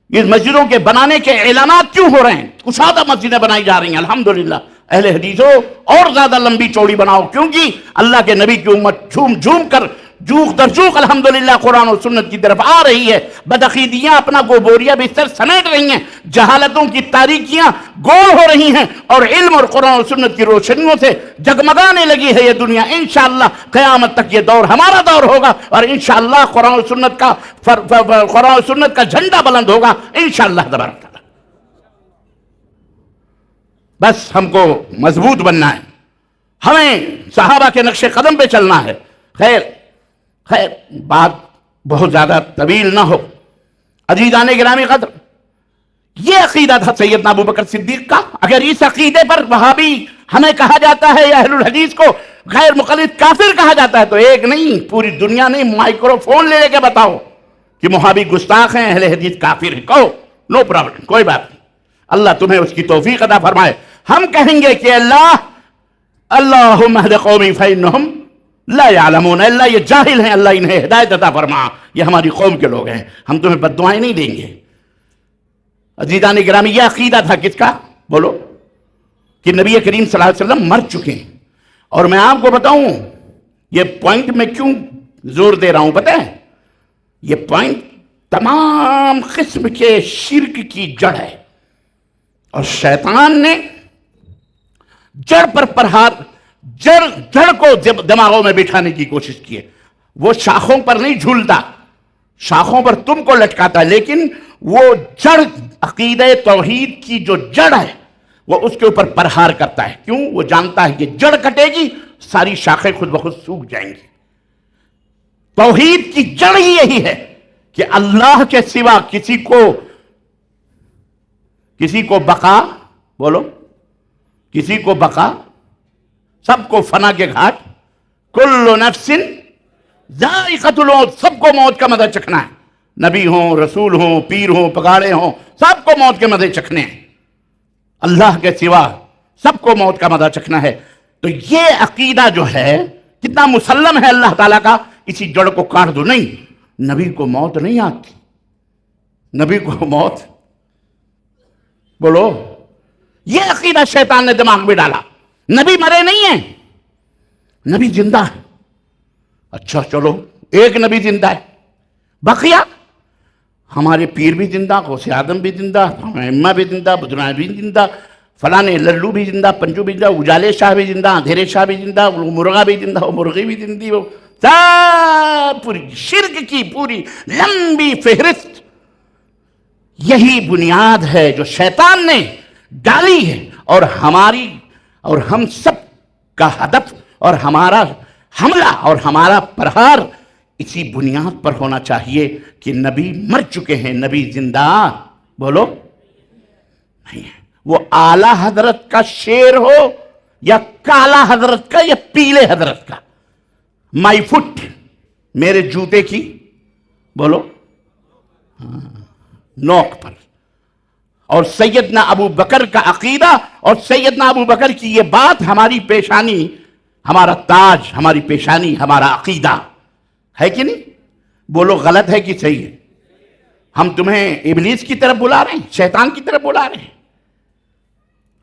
یہ مسجدوں کے بنانے کے اعلانات کیوں ہو رہے ہیں؟ کشادہ مسجدیں بنائی جا رہی ہیں الحمدللہ. اہل حدیثوں اور زیادہ لمبی چوڑی بناؤ، کیونکہ اللہ کے نبی کی امت جھوم جھوم کر جوخ در جوخ الحمدللہ قرآن و سنت کی طرف آ رہی ہے. بدعقیدیاں اپنا گوبوریا بستر سمیٹ رہی ہیں، جہالتوں کی تاریکیاں گول ہو رہی ہیں، اور علم اور قرآن و سنت کی روشنیوں سے جگمگانے لگی ہے یہ دنیا. انشاءاللہ قیامت تک یہ دور ہمارا دور ہوگا، اور انشاءاللہ قرآن و سنت کا جھنڈا بلند ہوگا انشاءاللہ تبارک تعالیٰ. بس ہم کو مضبوط بننا ہے، ہمیں صحابہ کے نقش قدم پہ چلنا ہے. خیر بات بہت زیادہ طویل نہ ہو. عزیزان گرامی قدر، یہ عقیدہ تھا سیدنا ابو بکر صدیق کا. اگر اس عقیدے پر وہابی ہمیں کہا جاتا ہے یا اہل الحدیث کو غیر مقلد کافر کہا جاتا ہے، تو ایک نہیں پوری دنیا نہیں، مائکروفون لے کے بتاؤ کہ وہابی گستاخ ہیں، اہل حدیث کافر ہیں، کہو، نو پرابلم، کوئی بات نہیں. اللہ تمہیں اس کی توفیق عطا فرمائے. ہم کہیں گے کہ اللہم اہد قومی فإنہم لا یعلمون، اللہ یہ جاہل ہیں، اللہ انہیں ہدایت عطا فرما، یہ ہماری قوم کے لوگ ہیں، ہم تمہیں بد دعائیں نہیں دیں گے. عزیزان گرامی، یہ عقیدہ تھا کس کا؟ بولو. کہ نبی کریم صلی اللہ علیہ وسلم مر چکے ہیں. اور میں آپ کو بتاؤں یہ پوائنٹ میں کیوں زور دے رہا ہوں پتہ ہے؟ یہ پوائنٹ تمام قسم کے شرک کی جڑ ہے، اور شیطان نے جڑ پر پرہار، جڑ کو دماغوں میں بٹھانے کی کوشش کی ہے. وہ شاخوں پر نہیں جھولتا، شاخوں پر تم کو لٹکاتا ہے، لیکن وہ جڑ عقیدہ توحید کی جو جڑ ہے وہ اس کے اوپر پرہار کرتا ہے. کیوں؟ وہ جانتا ہے کہ جڑ کٹے گی ساری شاخیں خود بخود سوکھ جائیں گی. توحید کی جڑ ہی یہی ہے کہ اللہ کے سوا کسی کو بقا، بولو، کسی کو بقا، سب کو فنا کے گھاٹ، کل نفس ذائقۃ الموت، سب کو موت کا مزہ چکھنا ہے. نبی ہوں، رسول ہوں، پیر ہوں، پگاڑے ہوں، سب کو موت کے مزے چکھنے ہیں. اللہ کے سوا سب کو موت کا مزہ چکھنا ہے. تو یہ عقیدہ جو ہے کتنا مسلم ہے اللہ تعالیٰ کا، اسی جڑ کو کاٹ دو. نہیں، نبی کو موت نہیں آتی، نبی کو موت، بولو، یہ عقیدہ شیطان نے دماغ میں ڈالا. نبی مرے نہیں ہیں، نبی زندہ ہے. اچھا چلو، ایک نبی زندہ ہے، بقیہ ہمارے پیر بھی زندہ، غوث اعظم بھی زندہ، ائمہ بھی زندہ، بدرائے بھی زندہ، فلانے للو بھی زندہ، پنجو بھی زندہ، اجالے شاہ بھی زندہ، اندھیرے شاہ بھی زندہ، مرغا بھی زندہ، وہ مرغی بھی زندی، وہ سب پوری شرک کی پوری لمبی فہرست. یہی بنیاد ہے جو شیطان نے ڈالی ہے، اور ہماری اور ہم سب کا ہدف اور ہمارا حملہ اور ہمارا پرہار اسی بنیاد پر ہونا چاہیے کہ نبی مر چکے ہیں، نبی زندہ، بولو، نہیں ہے. وہ اعلیٰ حضرت کا شعر ہو یا کالا حضرت کا یا پیلے حضرت کا، مائی فٹ، میرے جوتے کی، بولو، نوک پر. اور سیدنا ابو بکر کا عقیدہ اور سیدنا ابو بکر کی یہ بات ہماری پیشانی، ہمارا تاج، ہماری پیشانی، ہمارا عقیدہ ہے کہ نہیں؟ بولو، غلط ہے کہ صحیح ہے؟ ہم تمہیں ابلیس کی طرف بلا رہے ہیں، شیطان کی طرف بلا رہے ہیں؟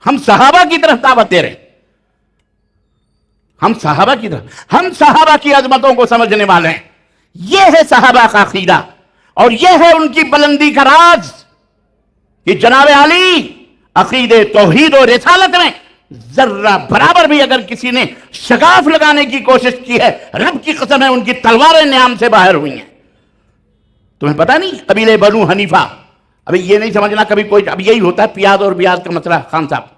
ہم صحابہ کی طرف دعوت دے رہے ہیں. ہم صحابہ کی عظمتوں کو سمجھنے والے ہیں. یہ ہے صحابہ کا عقیدہ، اور یہ ہے ان کی بلندی کا راز کہ جناب علی عقیدے توحید و رسالت میں ذرہ برابر بھی اگر کسی نے شگاف لگانے کی کوشش کی ہے، رب کی قسم ہے ان کی تلواریں نیام سے باہر ہوئی ہیں. تمہیں پتہ نہیں قبیلے بنو حنیفہ، ابھی یہ نہیں سمجھنا کبھی کوئی، اب یہی ہوتا ہے پیاز اور بیاز کا مسئلہ. خان صاحب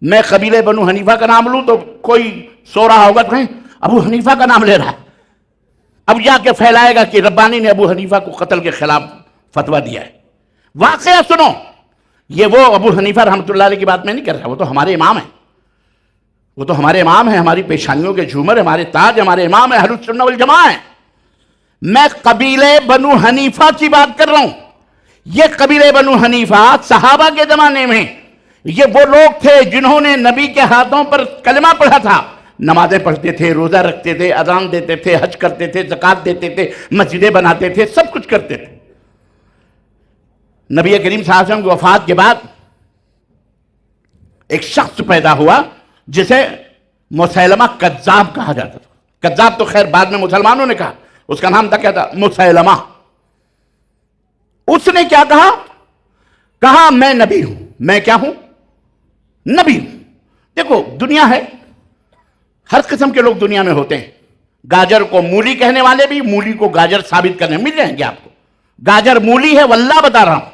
میں قبیلے بنو حنیفہ کا نام لوں تو کوئی سو رہا ہوگا تو کہیں ابو حنیفہ کا نام لے رہا ہے، اب جا کے پھیلائے گا کہ ربانی نے ابو حنیفہ کو قتل کے خلاف فتویٰ دیا ہے. واقعہ سنو، یہ وہ ابو حنیفہ رحمۃ اللہ علیہ کی بات میں نہیں کر رہا، وہ تو ہمارے امام ہیں، وہ تو ہمارے امام ہیں، ہماری پیشانیوں کے جھومر، ہمارے تاج، ہمارے امام ہیں، اہل السنہ والجماعہ ہیں. میں قبیلے بنو حنیفہ کی بات کر رہا ہوں. یہ قبیلے بنو حنیفہ صحابہ کے زمانے میں یہ وہ لوگ تھے جنہوں نے نبی کے ہاتھوں پر کلمہ پڑھا تھا، نمازیں پڑھتے تھے، روزہ رکھتے تھے، اذان دیتے تھے، حج کرتے تھے، زکوٰۃ دیتے تھے، مسجدیں بناتے تھے، سب کچھ کرتے تھے. نبی کریم صلی اللہ علیہ وسلم کی وفات کے بعد ایک شخص پیدا ہوا جسے مسیلمہ کذاب کہا جاتا تھا. کذاب تو خیر بعد میں مسلمانوں نے کہا، اس کا نام تھا کیا تھا؟ مسیلمہ. اس نے کیا کہا میں نبی ہوں. میں کیا ہوں؟ نبی ہوں. دیکھو دنیا ہے، ہر قسم کے لوگ دنیا میں ہوتے ہیں. گاجر کو مولی کہنے والے بھی، مولی کو گاجر ثابت کرنے مل جائیں گے آپ کو. گاجر مولی ہے واللہ بتا رہا ہوں،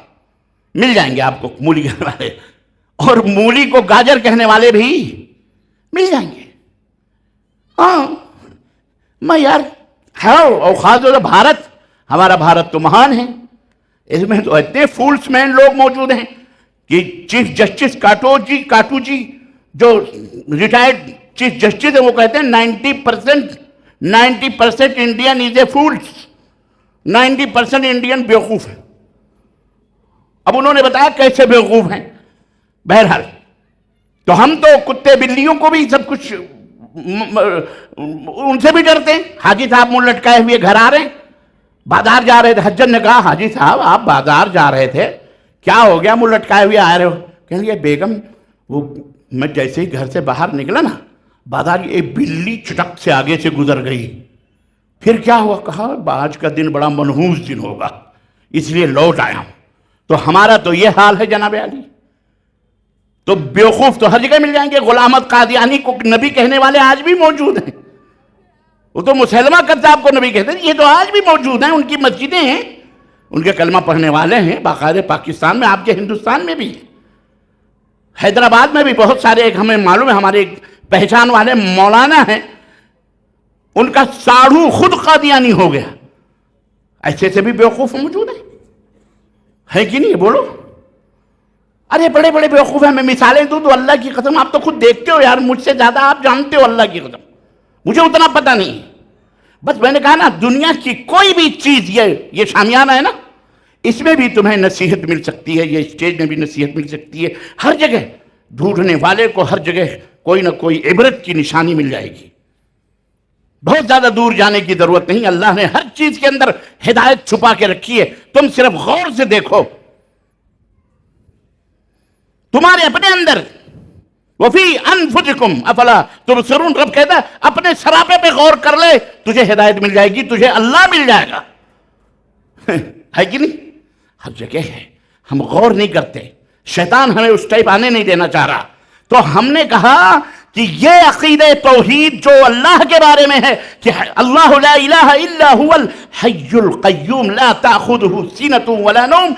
مل جائیں گے آپ کو مولی کہنے والے، اور مولی کو گاجر کہنے والے بھی مل جائیں گے. ہاں میں یار اور خاص طور سے بھارت، ہمارا بھارت تو مہان ہے، اس میں تو اتنے فولس مین لوگ موجود ہیں کہ چیف جسٹس کاٹو جی جو ریٹائرڈ چیف جسٹس ہیں وہ کہتے ہیں 90% انڈین از اے فولس، 90% انڈین بیوقوف ہے. اب انہوں نے بتایا کیسے بیوقوف ہیں. بہرحال تو ہم تو کتے بلیوں کو بھی سب کچھ ان سے بھی ڈرتے ہیں. حاجی صاحب منہ لٹکائے ہوئے گھر آ رہے ہیں، بازار جا رہے تھے. حجن نے کہا حاجی صاحب آپ بازار جا رہے تھے، کیا ہو گیا منہ لٹکائے ہوئے آ رہے ہو؟ کہنے لگے بیگم وہ میں جیسے ہی گھر سے باہر نکلا نا، بازار ایک بلی چٹک سے آگے سے گزر گئی. پھر کیا ہوا؟ کہا آج کا دن بڑا منحوس دن ہوگا اس لیے لوٹ آیا ہوں. تو ہمارا تو یہ حال ہے جناب علی. تو بیوقوف تو ہر جگہ مل جائیں گے. غلام احمد قادیانی کو نبی کہنے والے آج بھی موجود ہیں. وہ تو مسلمہ کذاب کو نبی کہتے ہیں، یہ تو آج بھی موجود ہیں. ان کی مسجدیں ہیں، ان کے کلمہ پڑھنے والے ہیں باقاعدہ. پاکستان میں، آپ کے ہندوستان میں بھی، حیدرآباد میں بھی بہت سارے. ایک ہمیں معلوم ہے، ہمارے ایک پہچان والے مولانا ہیں، ان کا ساڑھو خود قادیانی ہو گیا. ایسے سے بھی بیوقوف موجود ہیں، ہے کہ نہیں؟ بولو. ارے بڑے بڑے بیوقوف ہیں. میں مثالیں دوں تو اللہ کی قسم آپ تو خود دیکھتے ہو یار، مجھ سے زیادہ آپ جانتے ہو. اللہ کی قسم مجھے اتنا پتہ نہیں. بس میں نے کہا نا، دنیا کی کوئی بھی چیز، یہ شامیانہ ہے نا، اس میں بھی تمہیں نصیحت مل سکتی ہے، یہ اسٹیج میں بھی نصیحت مل سکتی ہے. ہر جگہ ڈھونڈنے والے کو ہر جگہ کوئی نہ کوئی عبرت کی نشانی مل جائے گی. بہت زیادہ دور جانے کی ضرورت نہیں. اللہ نے ہر چیز کے اندر ہدایت چھپا کے رکھی ہے. تم صرف غور سے دیکھو تمہارے اپنے اندر. وفی انفسکم افلا تبصرون. رب کہتا ہے اپنے سراپے پہ غور کر لے، تجھے ہدایت مل جائے گی، تجھے اللہ مل جائے گا. ہے کہ نہیں؟ ہر جگہ ہے، ہم غور نہیں کرتے. شیطان ہمیں اس ٹائپ آنے نہیں دینا چاہ رہا. تو ہم نے کہا کہ یہ عقیدہ توحید جو اللہ کے بارے میں ہے کہ اللہ لا الہ الا هو الحی القیوم لا تأخذہ سینۃ ولا نوم،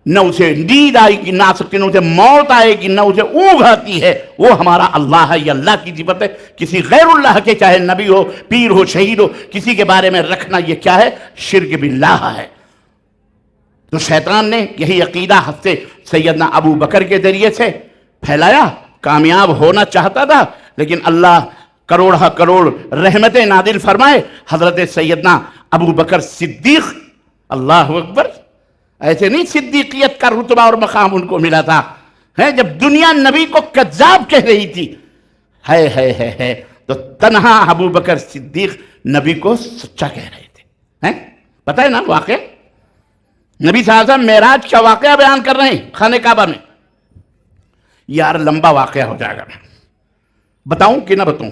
نہ اسے نیند آئے گی، نہ سکتی، نہ اسے موت آئے گی، نہ اسے اونگ آتی ہے. وہ ہمارا اللہ ہے، یہ اللہ کی صفت ہے. کسی غیر اللہ کے، چاہے نبی ہو، پیر ہو، شہید ہو، کسی کے بارے میں رکھنا یہ کیا ہے؟ شرک باللہ ہے. تو شیطان نے یہی عقیدہ حضرت سیدنا ابو بکر کے ذریعے سے پھیلایا. کامیاب ہونا چاہتا تھا، لیکن اللہ کروڑہ کروڑ رحمتیں نازل فرمائے. حضرت سیدنا ابو بکر صدیق، اللہ اکبر، ایسے نہیں صدیقیت کا رتبہ اور مقام ان کو ملا تھا. جب دنیا نبی کو کذاب کہہ رہی تھی، ہے تو تنہا ابو بکر صدیق نبی کو سچا کہہ رہے تھے. پتہ ہے نا واقعہ؟ نبی صلی اللہ علیہ وسلم معراج کا واقعہ بیان کر رہے ہیں خانہ کعبہ میں. یار لمبا واقعہ ہو جائے گا، بتاؤں کہ نہ بتاؤں؟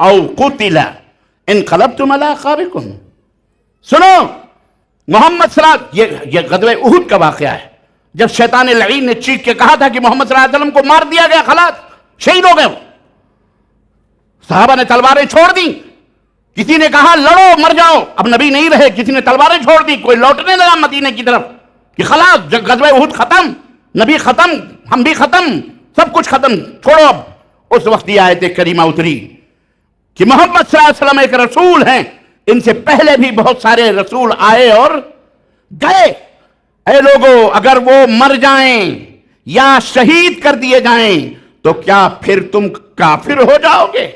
او قتل انقلبتم علی اعقابکم. سنو محمد صلی اللہ علیہ وسلم، یہ غزوہ احد کا واقعہ ہے، جب شیطان لعین نے چیخ کے کہا تھا کہ محمد صلی اللہ علیہ وسلم کو مار دیا گیا، خلاص شہید ہو گئے، صحابہ نے تلواریں چھوڑ دی. کسی نے کہا لڑو مر جاؤ، اب نبی نہیں رہے، کسی نے تلواریں چھوڑ دی، کوئی لوٹنے لگا مدینے کی طرف کہ خلاص غزوہ احد ختم، نبی ختم، ہم بھی ختم، سب کچھ ختم، چھوڑو اب. اس وقت یہ آیت کریمہ اتری کہ محمد صلی اللہ علیہ وسلم ایک رسول ہیں، ان سے پہلے بھی بہت سارے رسول آئے اور گئے. اے لوگو، اگر وہ مر جائیں یا شہید کر دیے جائیں تو کیا پھر تم کافر ہو جاؤ گے؟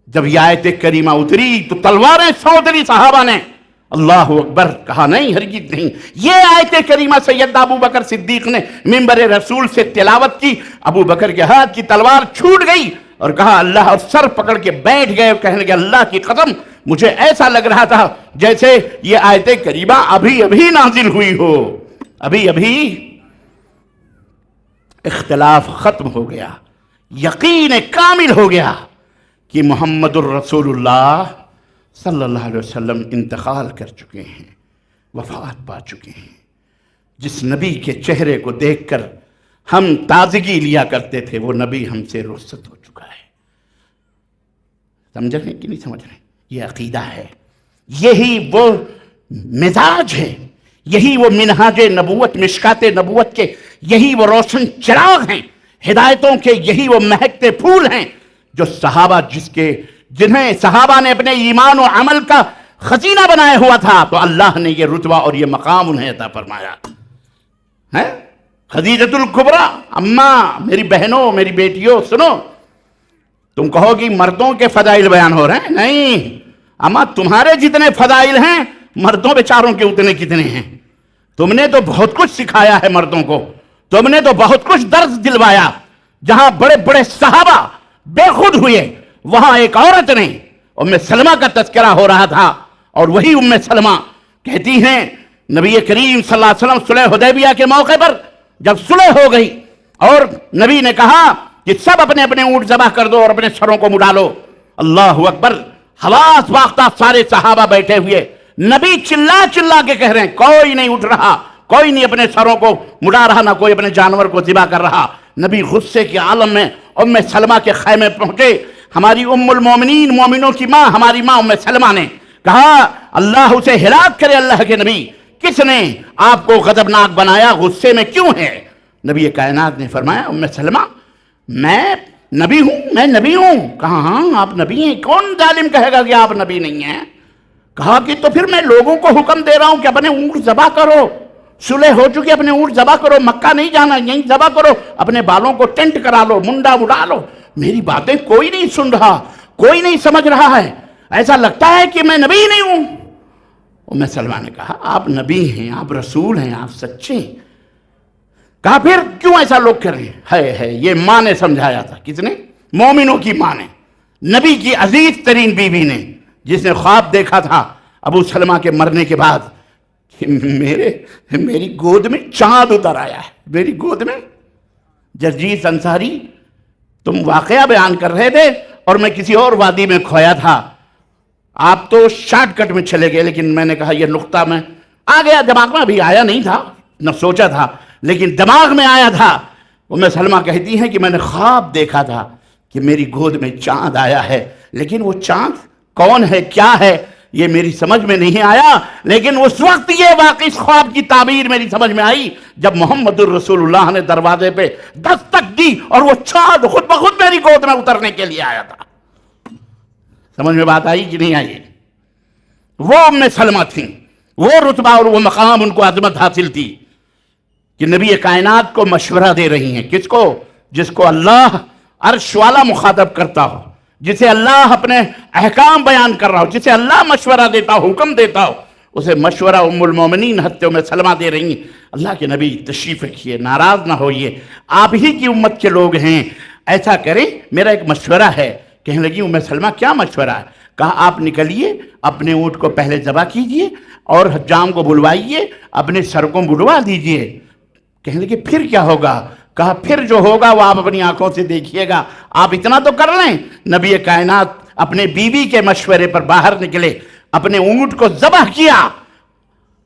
جب یہ آیت کریمہ اتری تو تلواریں سونت لی صحابہ نے. اللہ اکبر کہا، نہیں ہرگز نہیں. یہ آیت کریمہ سیدنا ابو بکر صدیق نے منبر رسول سے تلاوت کی. ابو بکر کے ہاتھ کی تلوار چھوٹ گئی اور کہا اللہ، اور سر پکڑ کے بیٹھ گئے اور کہنے لگے اللہ کی قسم مجھے ایسا لگ رہا تھا جیسے یہ آیت کریمہ ابھی ابھی نازل ہوئی ہو. ابھی ابھی اختلاف ختم ہو گیا، یقین کامل ہو گیا کہ محمد الرسول اللہ صلی اللہ علیہ وسلم انتقال کر چکے ہیں، وفات پا چکے ہیں. جس نبی کے چہرے کو دیکھ کر ہم تازگی لیا کرتے تھے وہ نبی ہم سے رخصت ہو چکا ہے. سمجھ رہے کہ نہیں سمجھ رہے؟ یہ عقیدہ ہے، یہی وہ مزاج ہے، یہی وہ منہاج نبوت، مشکات نبوت کے یہی وہ روشن چراغ ہیں، ہدایتوں کے یہی وہ مہکتے پھول ہیں جو صحابہ جنہیں صحابہ نے اپنے ایمان و عمل کا خزینہ بنایا ہوا تھا، تو اللہ نے یہ رتبہ اور یہ مقام انہیں عطا فرمایا ہے. خدیجۃ الکبریٰ، اماں، میری بہنوں، میری بیٹیوں، سنو. تم کہو گی مردوں کے فضائل بیان ہو رہے ہیں، نہیں اماں، تمہارے جتنے فضائل ہیں مردوں بیچاروں کے اتنے کتنے ہیں. تم نے تو بہت کچھ سکھایا ہے مردوں کو، تم نے تو بہت کچھ درس دلوایا. جہاں بڑے بڑے صحابہ بے خود ہوئے، وہاں ایک عورت نے، ام سلمہ کا تذکرہ ہو رہا تھا، اور وہی ام سلمہ کہتی ہیں نبی کریم صلی اللہ علیہ وسلم صلح حدیبیہ کے موقع پر جب صلح ہو گئی اور نبی نے کہا کہ سب اپنے اپنے اونٹ ذبح کر دو اور اپنے سروں کو مڈا لو. اللہ اکبر، حواس باختہ سارے صحابہ بیٹھے ہوئے، نبی چلا چلا کے کہہ رہے ہیں، کوئی نہیں اٹھ رہا، کوئی نہیں اپنے سروں کو مڈا رہا، نہ کوئی اپنے جانور کو ذبح کر رہا. نبی غصے کے عالم میں ام سلمہ کے خیمے پہنچے. ہماری ام المومنین، مومنوں کی ماں، ہماری ماں ام سلمہ نے کہا اللہ اسے ہلاک کرے. اللہ کے نبی، کس نے آپ کو غضبناک بنایا، غصے میں کیوں ہے؟ نبی کائنات نے فرمایا ام سلمہ میں نبی ہوں، میں نبی ہوں. کہا ہاں آپ نبی ہیں، کون ظالم کہے گا کہ آپ نبی نہیں ہیں؟ کہا کہ تو پھر میں لوگوں کو حکم دے رہا ہوں کہ اپنے اونٹ ذبح کرو، صلح ہو چکی، اپنے اونٹ ذبح کرو، مکہ نہیں جانا، یہیں ذبح کرو، اپنے بالوں کو ٹینٹ کرا لو، منڈا اڑا لو. میری باتیں کوئی نہیں سن رہا، کوئی نہیں سمجھ رہا ہے، ایسا لگتا ہے کہ میں نبی نہیں ہوں. ام سلمہ نے کہا آپ نبی ہیں، آپ رسول ہیں، آپ سچے ہیں. کہا پھر کیوں ایسا لوگ کر رہے ہیں؟ ہے یہ ماں نے سمجھایا تھا. کس نے؟ مومنوں کی ماں نے، نبی کی عزیز ترین بیوی نے، جس نے خواب دیکھا تھا ابو سلمہ کے مرنے کے بعد کہ میری گود میں چاند اتر آیا ہے، میری گود میں. جرجیس انصاری، تم واقعہ بیان کر رہے تھے اور میں کسی اور وادی میں کھویا تھا. آپ تو شارٹ کٹ میں چلے گئے، لیکن میں نے کہا یہ نقطہ میں آ گیا دماغ میں، ابھی آیا نہیں تھا، نہ سوچا تھا، لیکن دماغ میں آیا تھا. ام سلمہ کہتی ہیں کہ میں نے خواب دیکھا تھا کہ میری گود میں چاند آیا ہے، لیکن وہ چاند کون ہے، کیا ہے، یہ میری سمجھ میں نہیں آیا. لیکن اس وقت یہ واقعی خواب کی تعبیر میری سمجھ میں آئی جب محمد الرسول اللہ نے دروازے پہ دستک دی اور وہ چاند خود بخود میری گود میں اترنے کے لیے آیا تھا. سمجھ میں بات آئی کہ نہیں آئی؟ وہ ام سلمہ تھیں، وہ رتبہ اور وہ مقام، ان کو عظمت حاصل تھی کہ نبی کائنات کو مشورہ دے رہی ہیں. کس کو؟ جس کو اللہ عرش والا مخاطب کرتا ہو، جسے اللہ اپنے احکام بیان کر رہا ہو، جسے اللہ مشورہ دیتا ہو، حکم دیتا ہو، اسے مشورہ ام المومنین حضرت ام سلمہ دے رہی ہیں. اللہ کے نبی تشریف رکھیے، ناراض نہ ہوئیے، آپ ہی کی امت کے لوگ ہیں، ایسا کریں میرا ایک مشورہ ہے. کہنے لگی ام سلمہ کیا مشورہ ہے؟ کہا آپ نکلیے، اپنے اونٹ کو پہلے ذبح کیجئے اور حجام کو بلوائیے، اپنے سر کو مڈوا دیجئے. کہنے لگے پھر کیا ہوگا؟ کہا پھر جو ہوگا وہ آپ اپنی آنکھوں سے دیکھیے گا، آپ اتنا تو کر لیں۔ نبی کائنات اپنے بیوی کے مشورے پر باہر نکلے، اپنے اونٹ کو ذبح کیا،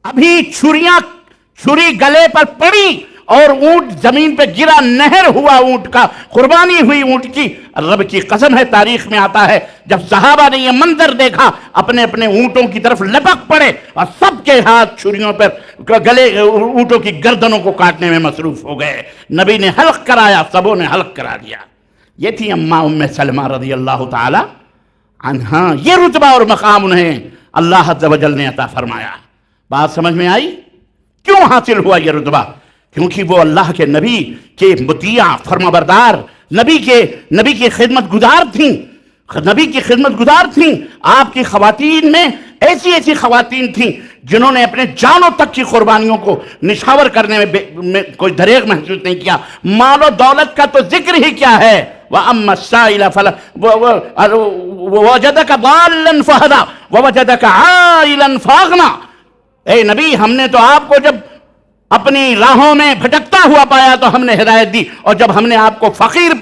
ابھی چھری گلے پر پڑی اور اونٹ زمین پہ گرا، نہر ہوا اونٹ کا، قربانی ہوئی اونٹ کی۔ رب کی قسم ہے، تاریخ میں آتا ہے جب صحابہ نے یہ منظر دیکھا اپنے اپنے اونٹوں کی طرف لپک پڑے اور سب کے ہاتھ چھریوں پر گلے اونٹوں کی گردنوں کو کاٹنے میں مصروف ہو گئے۔ نبی نے حلق کرایا، سبوں نے حلق کرا دیا۔ یہ تھی اماں ام سلمہ رضی اللہ تعالی عنہا، یہ رتبہ اور مقام انہیں اللہ عز و جل نے عطا فرمایا۔ بات سمجھ میں آئی؟ کیوں حاصل ہوا یہ رتبہ؟ کیونکہ وہ اللہ کے نبی کے مطیع فرمانبردار، نبی کی خدمت گزار تھیں، نبی کی خدمت گزار تھیں۔ آپ کی خواتین میں ایسی خواتین تھیں جنہوں نے اپنے جانوں تک کی قربانیوں کو نشاور کرنے میں کوئی دریغ محسوس نہیں کیا۔ مال و دولت کا تو ذکر ہی کیا ہے، وَأَمَّا السَّائِلَ وَوَجَدَكَ ضَالًّا فَهَدَىٰ وَوَجَدَكَ عَائِلًا فَأَغْنَىٰ۔ اے نبی، ہم نے تو آپ کو جب اپنی راہوں میں بھٹکتا ہوا پایا تو ہم نے ہدایت دی، اور جب ہم نے آپ کو فقیر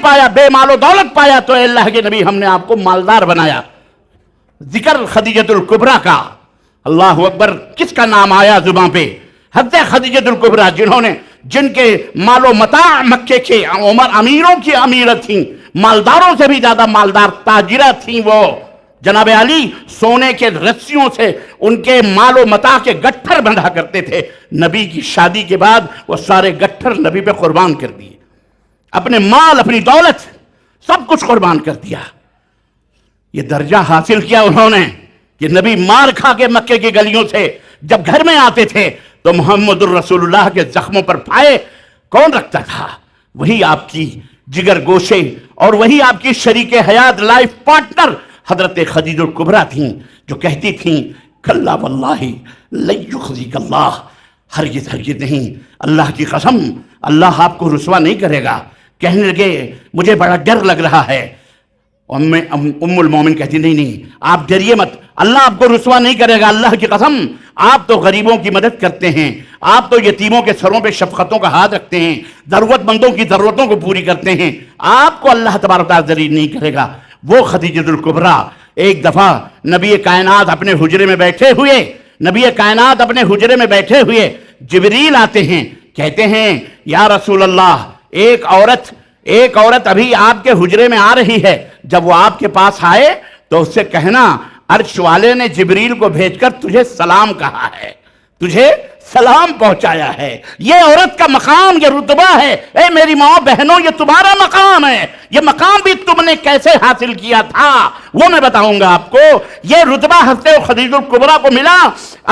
پایا، بے مال و دولت پایا، تو اے اللہ کے نبی ہم نے آپ کو مالدار بنایا۔ ذکر خدیجۃ الکبریٰ کا، اللہ اکبر، کس کا نام آیا زباں پہ؟ حضرت خدیجۃ الکبریٰ، جن کے مال و متاع مکے کے امیروں کی امیرت تھیں، مالداروں سے بھی زیادہ مالدار تاجرہ تھیں وہ۔ جناب علی سونے کے رسیوں سے ان کے مال و متاع کے گٹھر بندھا کرتے تھے۔ نبی کی شادی کے بعد وہ سارے گٹھر نبی پہ قربان کر دیے، اپنے مال، اپنی دولت، سب کچھ قربان کر دیا۔ یہ درجہ حاصل کیا انہوں نے کہ نبی مار کھا کے مکے کی گلیوں سے جب گھر میں آتے تھے تو محمد الرسول اللہ کے زخموں پر پھائے کون رکھتا تھا؟ وہی آپ کی جگر گوشے اور وہی آپ کی شریک حیات، لائف پارٹنر حضرت خدیجہ الکبریٰ تھیں، جو کہتی تھیں کلا واللہ لن یخزیک اللہ، ہرگز نہیں، اللہ کی قسم اللہ آپ کو رسوا نہیں کرے گا۔ کہنے لگے مجھے بڑا ڈر لگ رہا ہے۔ ام المومن کہتی نہیں، آپ ڈریے مت، اللہ آپ کو رسوا نہیں کرے گا، اللہ کی قسم آپ تو غریبوں کی مدد کرتے ہیں، آپ تو یتیموں کے سروں پہ شفقتوں کا ہاتھ رکھتے ہیں، ضرورت مندوں کی ضرورتوں کو پوری کرتے ہیں، آپ کو اللہ تبارک و تعالیٰ ذلیل نہیں کرے گا۔ وہ خدیجۃ الکبریٰ ایک دفعہ نبی کائنات اپنے حجرے میں بیٹھے ہوئے جبریل آتے ہیں، کہتے ہیں یا رسول اللہ، ایک عورت ابھی آپ کے حجرے میں آ رہی ہے، جب وہ آپ کے پاس آئے تو اس سے کہنا عرش والے نے جبریل کو بھیج کر تجھے سلام کہا ہے، تجھے سلام پہنچایا ہے۔ یہ عورت کا مقام، یہ رتبہ ہے۔ اے میری ماں بہنوں، یہ تمہارا مقام ہے۔ یہ مقام بھی تم نے کیسے حاصل کیا تھا وہ میں بتاؤں گا آپ کو۔ یہ رتبہ حضرت خدیجہ الکبریٰ کو ملا۔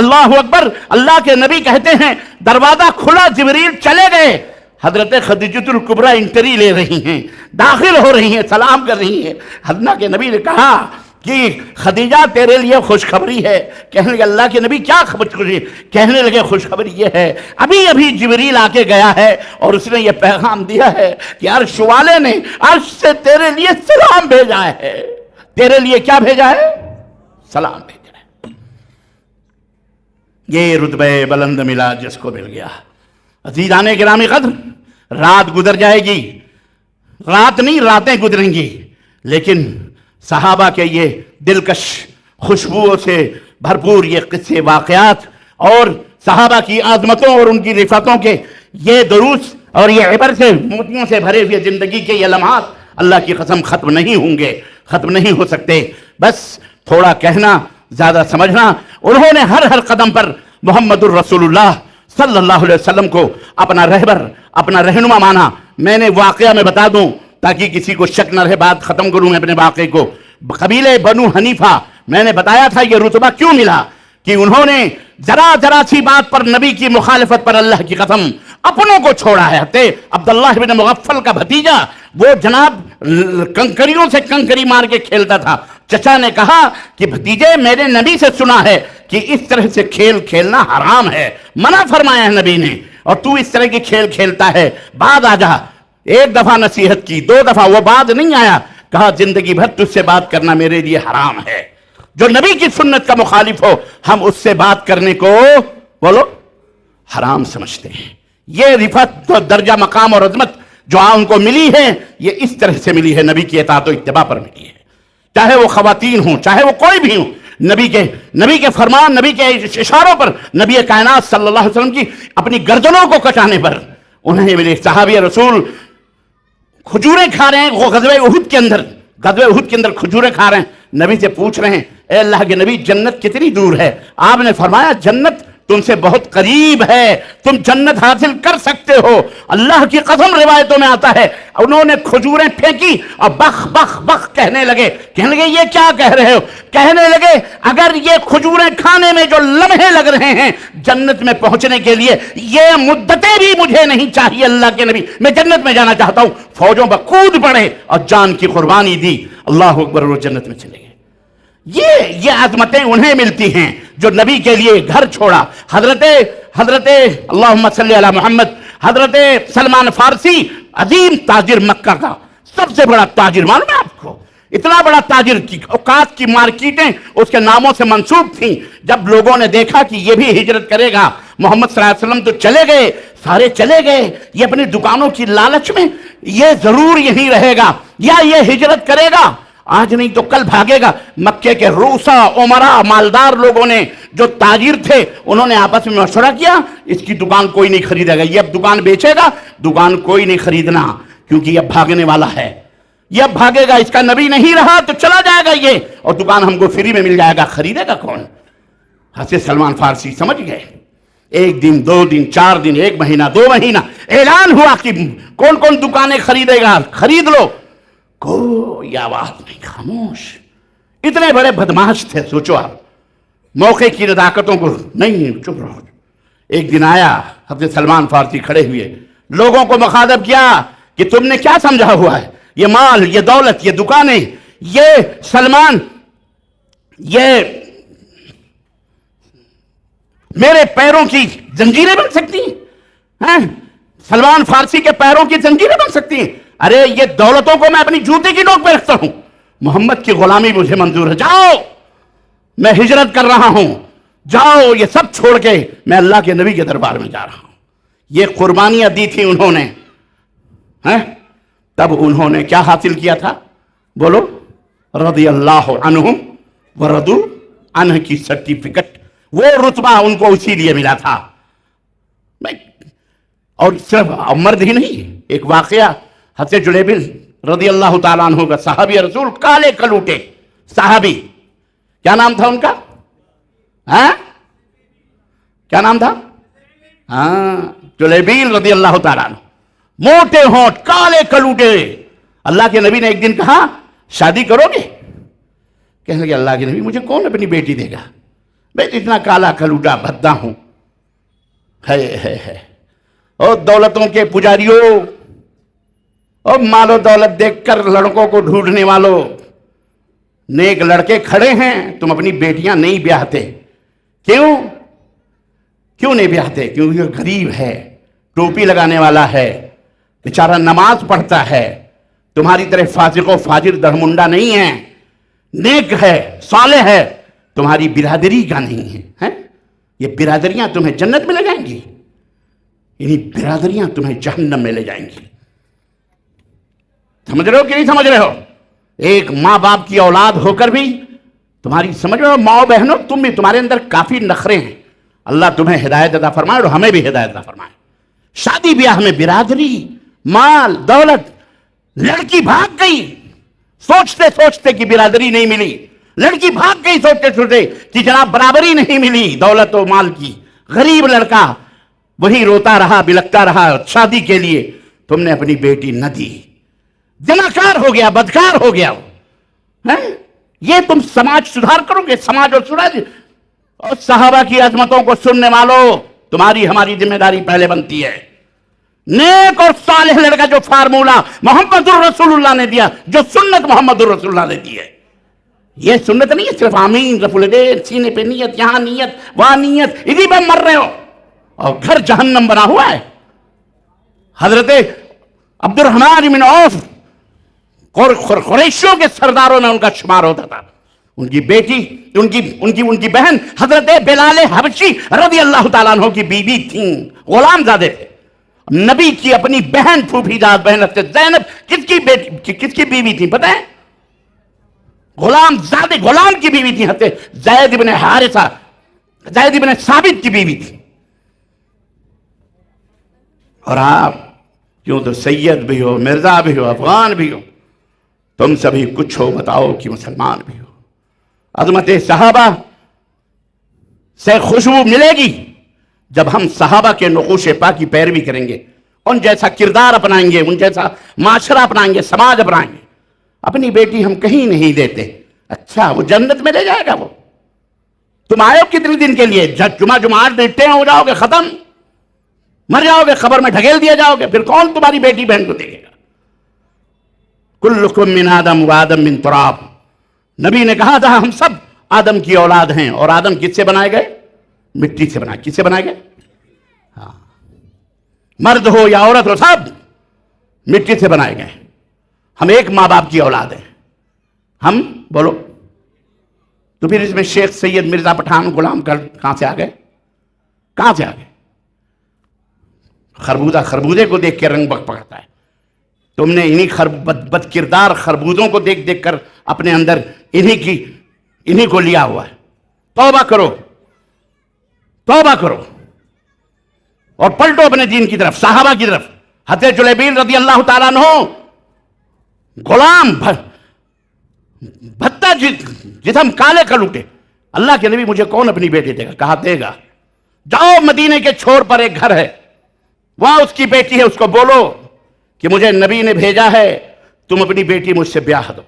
اللہ اکبر، اللہ کے نبی کہتے ہیں دروازہ کھلا، جبریل چلے گئے، حضرت خدیجہ الکبریٰ انٹری لے رہی ہیں، داخل ہو رہی ہیں، سلام کر رہی ہیں۔ اللہ کے نبی نے کہا کہ خدیجہ تیرے لیے خوشخبری ہے۔ کہنے لگے اللہ کے نبی کیا خوشخبری؟ کہنے لگے خوشخبری یہ ہے ابھی جبریل آ کے گیا ہے اور اس نے یہ پیغام دیا ہے کہ عرش والے نے عرش سے تیرے لیے سلام بھیجا ہے۔ تیرے لیے کیا بھیجا ہے؟ سلام بھیجا ہے۔ یہ رتبہ بلند ملا جس کو مل گیا۔ عزیزان گرامی قدر، رات گزر جائے گی، رات نہیں راتیں گزریں گی، لیکن صحابہ کے یہ دلکش خوشبوؤں سے بھرپور یہ قصے، واقعات اور صحابہ کی عظمتوں اور ان کی رفتوں کے یہ دروس اور یہ عبر سے موتیوں سے بھرے ہوئے زندگی کے یہ لمحات اللہ کی قسم ختم نہیں ہوں گے، ختم نہیں ہو سکتے۔ بس تھوڑا کہنا، زیادہ سمجھنا۔ انہوں نے ہر قدم پر محمد الرسول اللہ صلی اللہ علیہ وسلم کو اپنا رہبر، اپنا رہنما مانا۔ میں نے واقعہ میں بتا دوں تاکہ کسی کو شک نہ رہے، بات ختم کروں میں اپنے واقعے کو۔ قبیلے بنو حنیفہ، میں نے بتایا تھا یہ رتبہ کیوں ملا، کہ انہوں نے ذرا سی بات پر نبی کی مخالفت پر اللہ کی قسم اپنوں کو چھوڑا ہے۔ عبداللہ بن مغفل کا بھتیجا، وہ جناب کنکریوں سے کنکری مار کے کھیلتا تھا۔ چچا نے کہا کہ بھتیجے میرے نبی سے سنا ہے کہ اس طرح سے کھیل کھیلنا حرام ہے، منع فرمایا ہے نبی نے، اور تو اس طرح کی کھیل کھیلتا ہے، بعد آ جا۔ ایک دفعہ نصیحت کی، دو دفعہ، وہ بعد نہیں آیا۔ کہا زندگی بھر تجھ سے بات کرنا میرے لیے حرام ہے۔ جو نبی کی سنت کا مخالف ہو ہم اس سے بات کرنے کو بولو حرام سمجھتے ہیں۔ یہ رفعت و درجہ مقام اور عظمت جو ان کو ملی ہے یہ اس طرح سے ملی ہے، نبی کی اطاعت و اتباع پر ملی ہے، چاہے وہ خواتین ہوں چاہے وہ کوئی بھی ہوں، نبی کے فرمان، نبی کے اشاروں پر، نبی کائنات صلی اللہ علیہ وسلم کی اپنی گردنوں کو کٹانے پر انہیں ملے۔ صحابی رسول کھجوریں کھا رہے ہیں، وہ غزوہ احد کے اندر کھجوریں کھا رہے ہیں، نبی سے پوچھ رہے ہیں اے اللہ کے نبی جنت کتنی دور ہے؟ آپ نے فرمایا جنت تم سے بہت قریب ہے، تم جنت حاصل کر سکتے ہو۔ اللہ کی قسم روایتوں میں آتا ہے انہوں نے کھجوریں پھینکی اور بخ بخ بخ کہنے لگے یہ کیا کہہ رہے ہو؟ کہنے لگے اگر یہ کھجوریں کھانے میں جو لمحے لگ رہے ہیں جنت میں پہنچنے کے لیے، یہ مدتیں بھی مجھے نہیں چاہیے اللہ کے نبی، میں جنت میں جانا چاہتا ہوں۔ فوجوں پر کود پڑے اور جان کی قربانی دی، اللہ اکبر، وہ جنت میں چلے گئے۔ یہ عظمتیں انہیں ملتی ہیں جو نبی کے لیے گھر چھوڑا۔ حضرت اللہم صلی علی محمد، حضرت سلمان فارسی، عظیم تاجر مکہ کا، سب سے بڑا تاجر، معلوم ہے آپ کو، اتنا بڑا تاجر کی اوقات کی مارکیٹیں اس کے ناموں سے منسوب تھیں۔ جب لوگوں نے دیکھا کہ یہ بھی ہجرت کرے گا، محمد صلی اللہ علیہ وسلم تو چلے گئے، سارے چلے گئے، یہ اپنی دکانوں کی لالچ میں یہ ضرور یہیں رہے گا یا یہ ہجرت کرے گا، آج نہیں تو کل بھاگے گا۔ مکے کے روسا، عمرا، مالدار لوگوں نے، جو تاجر تھے، انہوں نے آپس میں مشورہ کیا اس کی دکان کوئی نہیں خریدے گا، یہ اب دکان بیچے گا، دکان کوئی نہیں خریدنا، کیونکہ یہ بھاگنے والا ہے، یہ اب بھاگے گا، اس کا نبی نہیں رہا تو چلا جائے گا یہ، اور دکان ہم کو فری میں مل جائے گا، خریدے گا کون؟ حضرت سلمان فارسی سمجھ گئے۔ ایک دن، 2 دن، 4 دن، 1 مہینہ، 2 مہینہ اعلان ہوا کہ کون کون دکانیں خریدے گا، خرید لو، کوئی آواز نہیں، خاموش۔ اتنے بڑے بدماش تھے، سوچو آپ، موقع کی نزاکتوں کو نہیں، چپ رہو۔ ایک دن آیا حضرت سلمان فارسی کھڑے ہوئے، لوگوں کو مخاطب کیا کہ تم نے کیا سمجھا ہوا ہے؟ یہ مال، یہ دولت، یہ دکانیں، یہ سلمان، یہ میرے پیروں کی زنجیریں بن سکتی ہیں؟ سلمان فارسی کے پیروں کی زنجیریں بن سکتی ہیں؟ ارے یہ دولتوں کو میں اپنی جوتے کی نوک پہ رکھتا ہوں، محمد کی غلامی مجھے منظور ہے، جاؤ، میں ہجرت کر رہا ہوں، جاؤ، یہ سب چھوڑ کے میں اللہ کے نبی کے دربار میں جا رہا ہوں۔ یہ قربانیاں دی تھی انہوں نے، تب انہوں نے کیا حاصل کیا تھا؟ بولو، رضی اللہ عنہم ورضوا عنہ کی سرٹیفکیٹ، وہ رتبہ ان کو اسی لیے ملا تھا۔ اور صرف مرد ہی نہیں، ایک واقعہ حضرت جلیبل رضی اللہ تعالیٰ عنہ کا، صحابی رسول، کالے کلوٹے صحابی، کیا نام تھا ان کا؟ کیا نام تھا؟ جلیبل رضی اللہ تعالیٰ عنہ، موٹے ہونٹ، کالے کلوٹے۔ اللہ کے نبی نے ایک دن کہا شادی کرو گے؟ کہنے لگے اللہ کے نبی مجھے کون اپنی بیٹی دے گا، میں اتنا کالا کلوٹا بھدا ہوں۔ ہے اور دولتوں کے پجاریوں اور مال و دولت دیکھ کر لڑکوں کو ڈھونڈنے والوں، نیک لڑکے کھڑے ہیں، تم اپنی بیٹیاں نہیں بیاہتے، کیوں نہیں بیاہتے؟ کیونکہ یہ غریب ہے، ٹوپی لگانے والا ہے، بیچارہ نماز پڑھتا ہے، تمہاری طرح فاسق و فاجر درمنڈا نہیں ہے، نیک ہے، صالح ہے، تمہاری برادری کا نہیں ہے۔ یہ برادریاں تمہیں جنت میں لے جائیں گی، یعنی برادریاں تمہیں جہنم میں لے جائیں گی۔ سمجھ رہے ہو کہ نہیں سمجھ رہے ہو؟ ایک ماں باپ کی اولاد ہو کر بھی تمہاری، سمجھ رہے ہو ماں بہنوں، تم بھی، تمہارے اندر کافی نخرے ہیں، اللہ تمہیں ہدایت عطا فرمائے اور ہمیں بھی ہدایت عطا فرمائے۔ شادی بیاہ میں برادری، مال، دولت، لڑکی بھاگ گئی سوچتے سوچتے کہ برادری نہیں ملی، لڑکی بھاگ گئی سوچتے سوچتے کہ جناب برابری نہیں ملی دولت و مال کی، غریب لڑکا وہی روتا رہا، بلکتا رہا شادی کے لیے، تم نے اپنی بیٹی نہ دی، زناکار ہو گیا، بدکار ہو گیا۔ یہ تم سماج سدھار کرو گے؟ سماج اور سدھار، اور صحابہ کی عظمتوں کو سننے والوں، تمہاری ہماری ذمہ داری پہلے بنتی ہے۔ نیک اور صالح لڑکا جو فارمولہ محمد الرسول اللہ نے دیا، جو سنت محمد الرسول اللہ نے دی ہے، یہ سنت نہیں ہے صرف آمین رفع الیدین، سینے پہ نیت، یہاں نیت، وہاں نیت، اسی پہ مر رہے ہو اور گھر جہنم بنا ہوا ہے۔ حضرت عبد الرحمن بن عوف قریشیوں کے سرداروں میں ان کا شمار ہوتا تھا۔ ان کی بیٹی، ان کی بہن حضرت بلال حبشی رضی اللہ تعالیٰ عنہ کی بیوی تھیں، غلام زادے تھے، نبی کی اپنی بہن پھوپھی جات بہن زینب کس کی بیٹی کس کی بیوی تھی پتہ ہے؟ غلام زادے غلام کی بیوی تھی. زید بن حارثہ زید بن ثابت کی بیوی تھی. اور آپ کیوں تو سید بھی ہو, مرزا بھی ہو, افغان بھی ہو, تم سبھی کچھ ہو بتاؤ کہ مسلمان بھی ہو. عظمت صحابہ سے خوشبو ملے گی جب ہم صحابہ کے نقوش پا کی پیروی کریں گے, ان جیسا کردار اپنائیں گے, ان جیسا معاشرہ اپنائیں گے, سماج اپنائیں گے. اپنی بیٹی ہم کہیں نہیں دیتے. اچھا وہ جنت میں لے جائے گا وہ؟ تم آئے ہو کتنے دن کے لیے؟ جمعہ دیکھتے ہیں ہو جاؤ گے, ختم, مر جاؤ گے, قبر میں ڈھکیل دیا جاؤ گے, پھر کون تمہاری بیٹی بہن کو دیکھے گا؟ کلکم من آدم و آدم من تراب. نبی نے کہا تھا ہم سب آدم کی اولاد ہیں, اور آدم کس سے بنائے گئے؟ مٹی سے بنائے. کس سے بنائے گئے؟ ہاں, مرد ہو یا عورت ہو سب مٹی سے بنائے گئے. ہم ایک ماں باپ کی اولاد ہیں. ہم بولو تو پھر اس میں شیخ سید مرزا پٹھان غلام کہاں سے آ گئے؟ کہاں سے آ گئے؟ خربوزہ خربوزے کو دیکھ کے رنگ بک پکڑتا ہے. تم نے انہی بد کردار خربوزوں کو دیکھ دیکھ کر اپنے اندر انہی کو لیا ہوا ہے. توبہ کرو, توبہ کرو اور پلٹو اپنے دین کی طرف, صحابہ کی طرف. حضرت جلیبیل رضی اللہ تعالیٰ عنہ غلام بھتہ جسم کالے کا لوٹے. اللہ کے نبی مجھے کون اپنی بیٹی دے گا؟ کہا دے گا. جاؤ مدینے کے چھور پر ایک گھر ہے, وہاں اس کی بیٹی ہے, اس کو بولو کہ مجھے نبی نے بھیجا ہے, تم اپنی بیٹی مجھ سے بیاہ دو.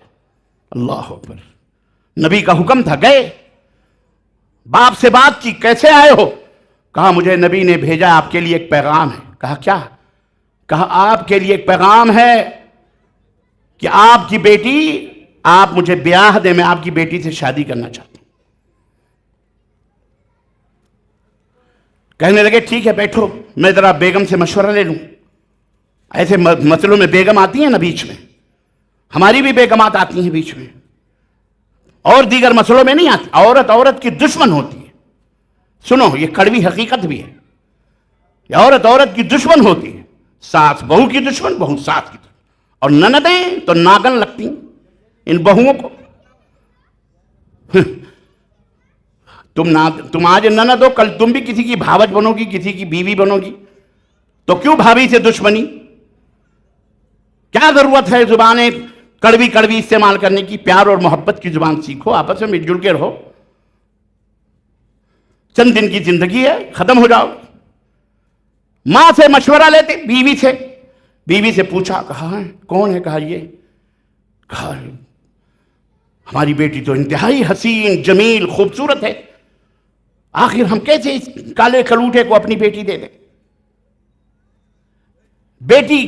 اللہ اکبر. نبی کا حکم تھا. گئے, باپ سے بات کی, کیسے آئے ہو؟ کہا مجھے نبی نے بھیجا, آپ کے لیے ایک پیغام ہے. کہا کیا؟ کہا آپ کے لیے ایک پیغام ہے کہ آپ کی بیٹی, آپ مجھے بیاہ دیں, میں آپ کی بیٹی سے شادی کرنا چاہتا ہوں. کہنے لگے ٹھیک ہے بیٹھو, میں ذرا بیگم سے مشورہ لے لوں. ایسے مسئلوں میں بیگم آتی ہیں نا بیچ میں, ہماری بھی بیگمات آتی ہیں بیچ میں, اور دیگر مسئلوں میں نہیں آتی. عورت کی دشمن ہوتی ہے. سنو, یہ کڑوی حقیقت بھی ہے. یہ عورت کی دشمن ہوتی ہے. ساس بہو کی دشمن, بہو ساس کی دشمن. اور نندیں تو ناگن لگتی ہیں ان بہوؤں کو. تم آج نند ہو, کل تم بھی کسی کی بھاوج بنو گی, کسی کی بیوی بنو گی. تو کیوں بھابھی سے دشمنی؟ کیا ضرورت ہے زبانیں کڑوی استعمال کرنے کی؟ پیار اور محبت کی زبان سیکھو, آپس میں مل جل کے رہو. چند دن کی زندگی ہے, ختم ہو جاؤ. ماں سے مشورہ لیتے, بیوی سے پوچھا, کہا کون ہے؟ کہا یہ. کہا ہماری بیٹی تو انتہائی حسین, جمیل, خوبصورت ہے, آخر ہم کیسے اس کالے کلوٹے کو اپنی بیٹی دے دیں؟ بیٹی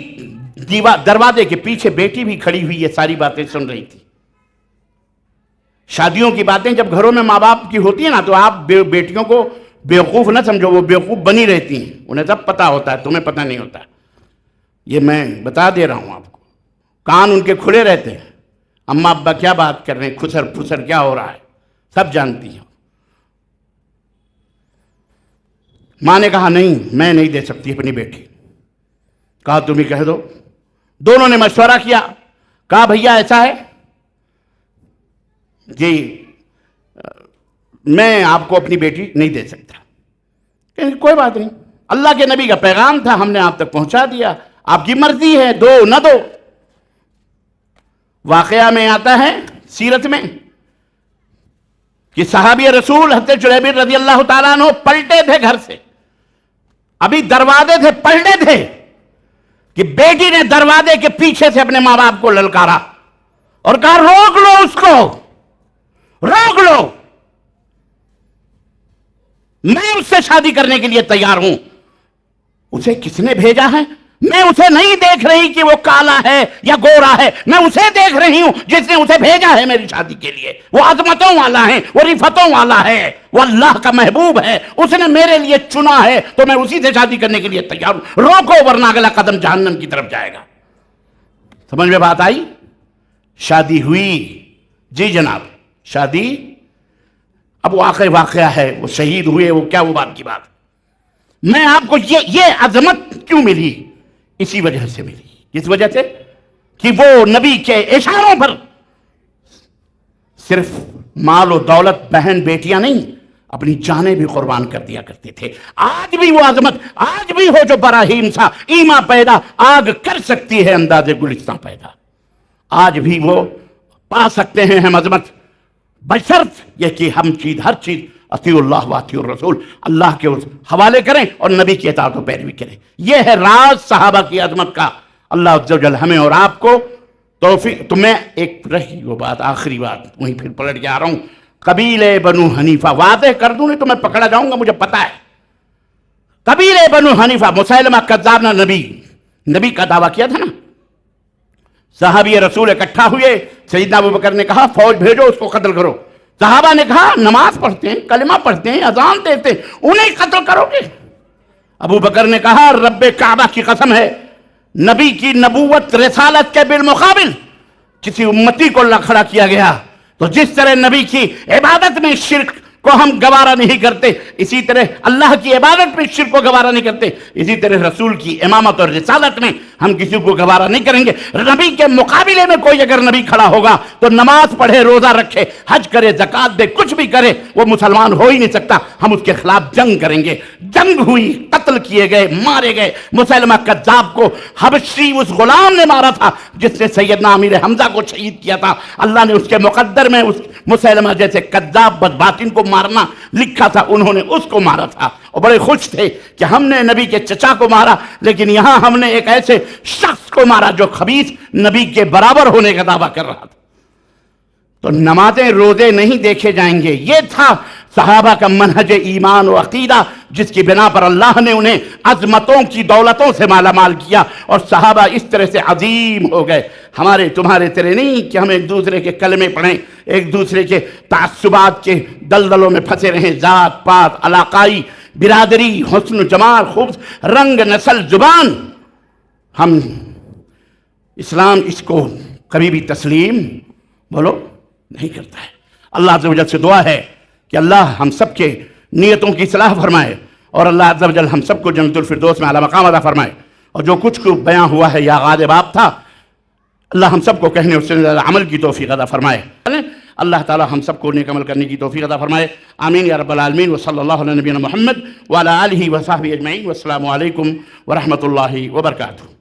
دروازے کے پیچھے بیٹی بھی کھڑی ہوئی یہ ساری باتیں سن رہی تھی. شادیوں کی باتیں جب گھروں میں ماں باپ کی ہوتی ہیں نا, تو آپ بیٹیوں کو بیوقوف نہ سمجھو, وہ بیوقوف بنی رہتی ہیں, انہیں سب پتا ہوتا ہے, تمہیں پتہ نہیں ہوتا. یہ میں بتا دے رہا ہوں آپ کو. کان ان کے کھلے رہتے ہیں, اماں ابا کیا بات کر رہے ہیں, خسر پھسر کیا ہو رہا ہے, سب جانتی ہیں. ماں نے کہا نہیں, میں نہیں دے سکتی اپنی بیٹی. کہا تم ہی کہہ دو. دونوں نے مشورہ کیا. کہا بھیا ایسا ہے جی, میں آپ کو اپنی بیٹی نہیں دے سکتا. کہ کوئی بات نہیں, اللہ کے نبی کا پیغام تھا, ہم نے آپ تک پہنچا دیا, آپ کی مرضی ہے, دو نہ دو. واقعہ میں آتا ہے سیرت میں کہ صحابی رسول حضرت جلیبیل رضی اللہ تعالیٰ عنہ پلٹے تھے گھر سے, ابھی دروازے تھے, پلٹے تھے کہ بیٹی نے دروازے کے پیچھے سے اپنے ماں باپ کو للکارا اور کہا روک لو اس کو, روک لو, میں اس سے شادی کرنے کے لیے تیار ہوں. اسے کس نے بھیجا ہے؟ میں اسے نہیں دیکھ رہی کہ وہ کالا ہے یا گورا ہے, میں اسے دیکھ رہی ہوں جس نے اسے بھیجا ہے میری شادی کے لیے. وہ عظمتوں والا ہے, وہ رفتوں والا ہے, وہ اللہ کا محبوب ہے, اس نے میرے لیے چنا ہے, تو میں اسی سے شادی کرنے کے لیے تیار ہوں. روکو ورنہ اگلا قدم جہنم کی طرف جائے گا. سمجھ میں بات آئی؟ شادی ہوئی, جی جناب, شادی. اب واقعہ ہے, وہ شہید ہوئے, وہ کیا وہ بات کی بات. میں آپ کو یہ عظمت کیوں ملی؟ اسی وجہ سے ملی. کس وجہ سے؟ کہ وہ نبی کے اشاروں پر صرف مال و دولت، بہن بیٹیاں نہیں، اپنی جانیں بھی قربان کر دیا کرتے تھے. آج بھی وہ عظمت، آج بھی ہو جو براہیم سا ایما پیدا آگ کر سکتی ہے انداز گلستاں پیدا. آج بھی وہ پا سکتے ہیں ہم عظمت، بشرط یہ کہ ہم ہر چیز اطیع اللہ و اطیع الرسول، اللہ کے حوالے کریں اور نبی کی اطاعت و پیروی کریں. یہ ہے راز صحابہ کی عظمت کا. اللہ عز و جل ہمیں اور آپ کو توفیق. تو میں ایک رہی وہ بات، آخری بات وہیں پھر پلٹ کے آ رہا ہوں. قبیلے بنو حنیفہ، واضح کر دوں نہیں تو میں پکڑا جاؤں گا، مجھے پتا ہے. قبیلے بنو حنیفہ، مسیلمہ کذاب نے نبی کا دعویٰ کیا تھا نا. صحابی رسول اکٹھا ہوئے، سیدنا ابوبکر نے کہا فوج بھیجو اس کو قتل کرو. صحابہ نے کہا نماز پڑھتے ہیں، کلمہ پڑھتے ہیں، اذان دیتے ہیں، انہیں قتل کرو گے؟ ابوبکر نے کہا رب کعبہ کی قسم ہے، نبی کی نبوت رسالت کے بالمقابل کسی امتی کو اللہ کھڑا کیا گیا تو جس طرح نبی کی عبادت میں شرک کو ہم گوارا نہیں کرتے، اسی طرح اللہ کی عبادت میں شرک کو گوارا نہیں کرتے، اسی طرح رسول کی امامت اور رسالت میں ہم کسی کو گوارا نہیں کریں گے. نبی کے مقابلے میں کوئی اگر نبی کھڑا ہوگا تو نماز پڑھے، روزہ رکھے، حج کرے، زکوٰۃ دے، کچھ بھی کرے، وہ مسلمان ہو ہی نہیں سکتا. ہم اس کے خلاف جنگ کریں گے. جنگ ہوئی، قتل کیے گئے، مارے گئے. مسیلمہ کذاب کو حبشی اس غلام نے مارا تھا جس نے سیدنا امیر حمزہ کو شہید کیا تھا. اللہ نے اس کے مقدر میں اس مسیلمہ جیسے کذاب بدباطن کو مارنا لکھا تھا، انہوں نے اس کو مارا تھا اور بڑے خوش تھے کہ ہم نے نبی کے چچا کو مارا، لیکن یہاں ہم نے ایک ایسے شخص کو مارا جو خبیث نبی کے برابر ہونے کا دعویٰ کر رہا تھا. تو نمازیں روزے نہیں دیکھے جائیں گے. یہ تھا صحابہ کا منہج ایمان و عقیدہ جس کی بنا پر اللہ نے انہیں عظمتوں کی دولتوں سے مالا مال کیا اور صحابہ اس طرح سے عظیم ہو گئے. ہمارے تمہارے طرح نہیں کہ ہم ایک دوسرے کے کلمے پڑھیں، ایک دوسرے کے تعصبات کے دلدلوں میں پھنسے رہیں، ذات پات، علاقائی، برادری، حسن و جمال، خوب رنگ، نسل، زبان. ہم اسلام اس کو کبھی بھی تسلیم بولو نہیں کرتا ہے. اللہ عز و جل سے دعا ہے کہ اللہ ہم سب کے نیتوں کی اصلاح فرمائے اور اللہ عز و جل ہم سب کو جنت الفردوس میں اعلیٰ مقام عطا فرمائے. اور جو کچھ کو بیاں ہوا ہے یا غالب آپ تھا، اللہ ہم سب کو کہنے اس سے زیادہ عمل کی توفیق عطا فرمائے. اللہ تعالی ہم سب کو نیک عمل کرنے کی توفیق عطا فرمائے. آمین یا رب العالمین. وصلی اللہ علی نبینا محمد وعلی آلہ وصحبہ اجمعین. والسلام علیکم ورحمۃ اللہ وبرکاتہ.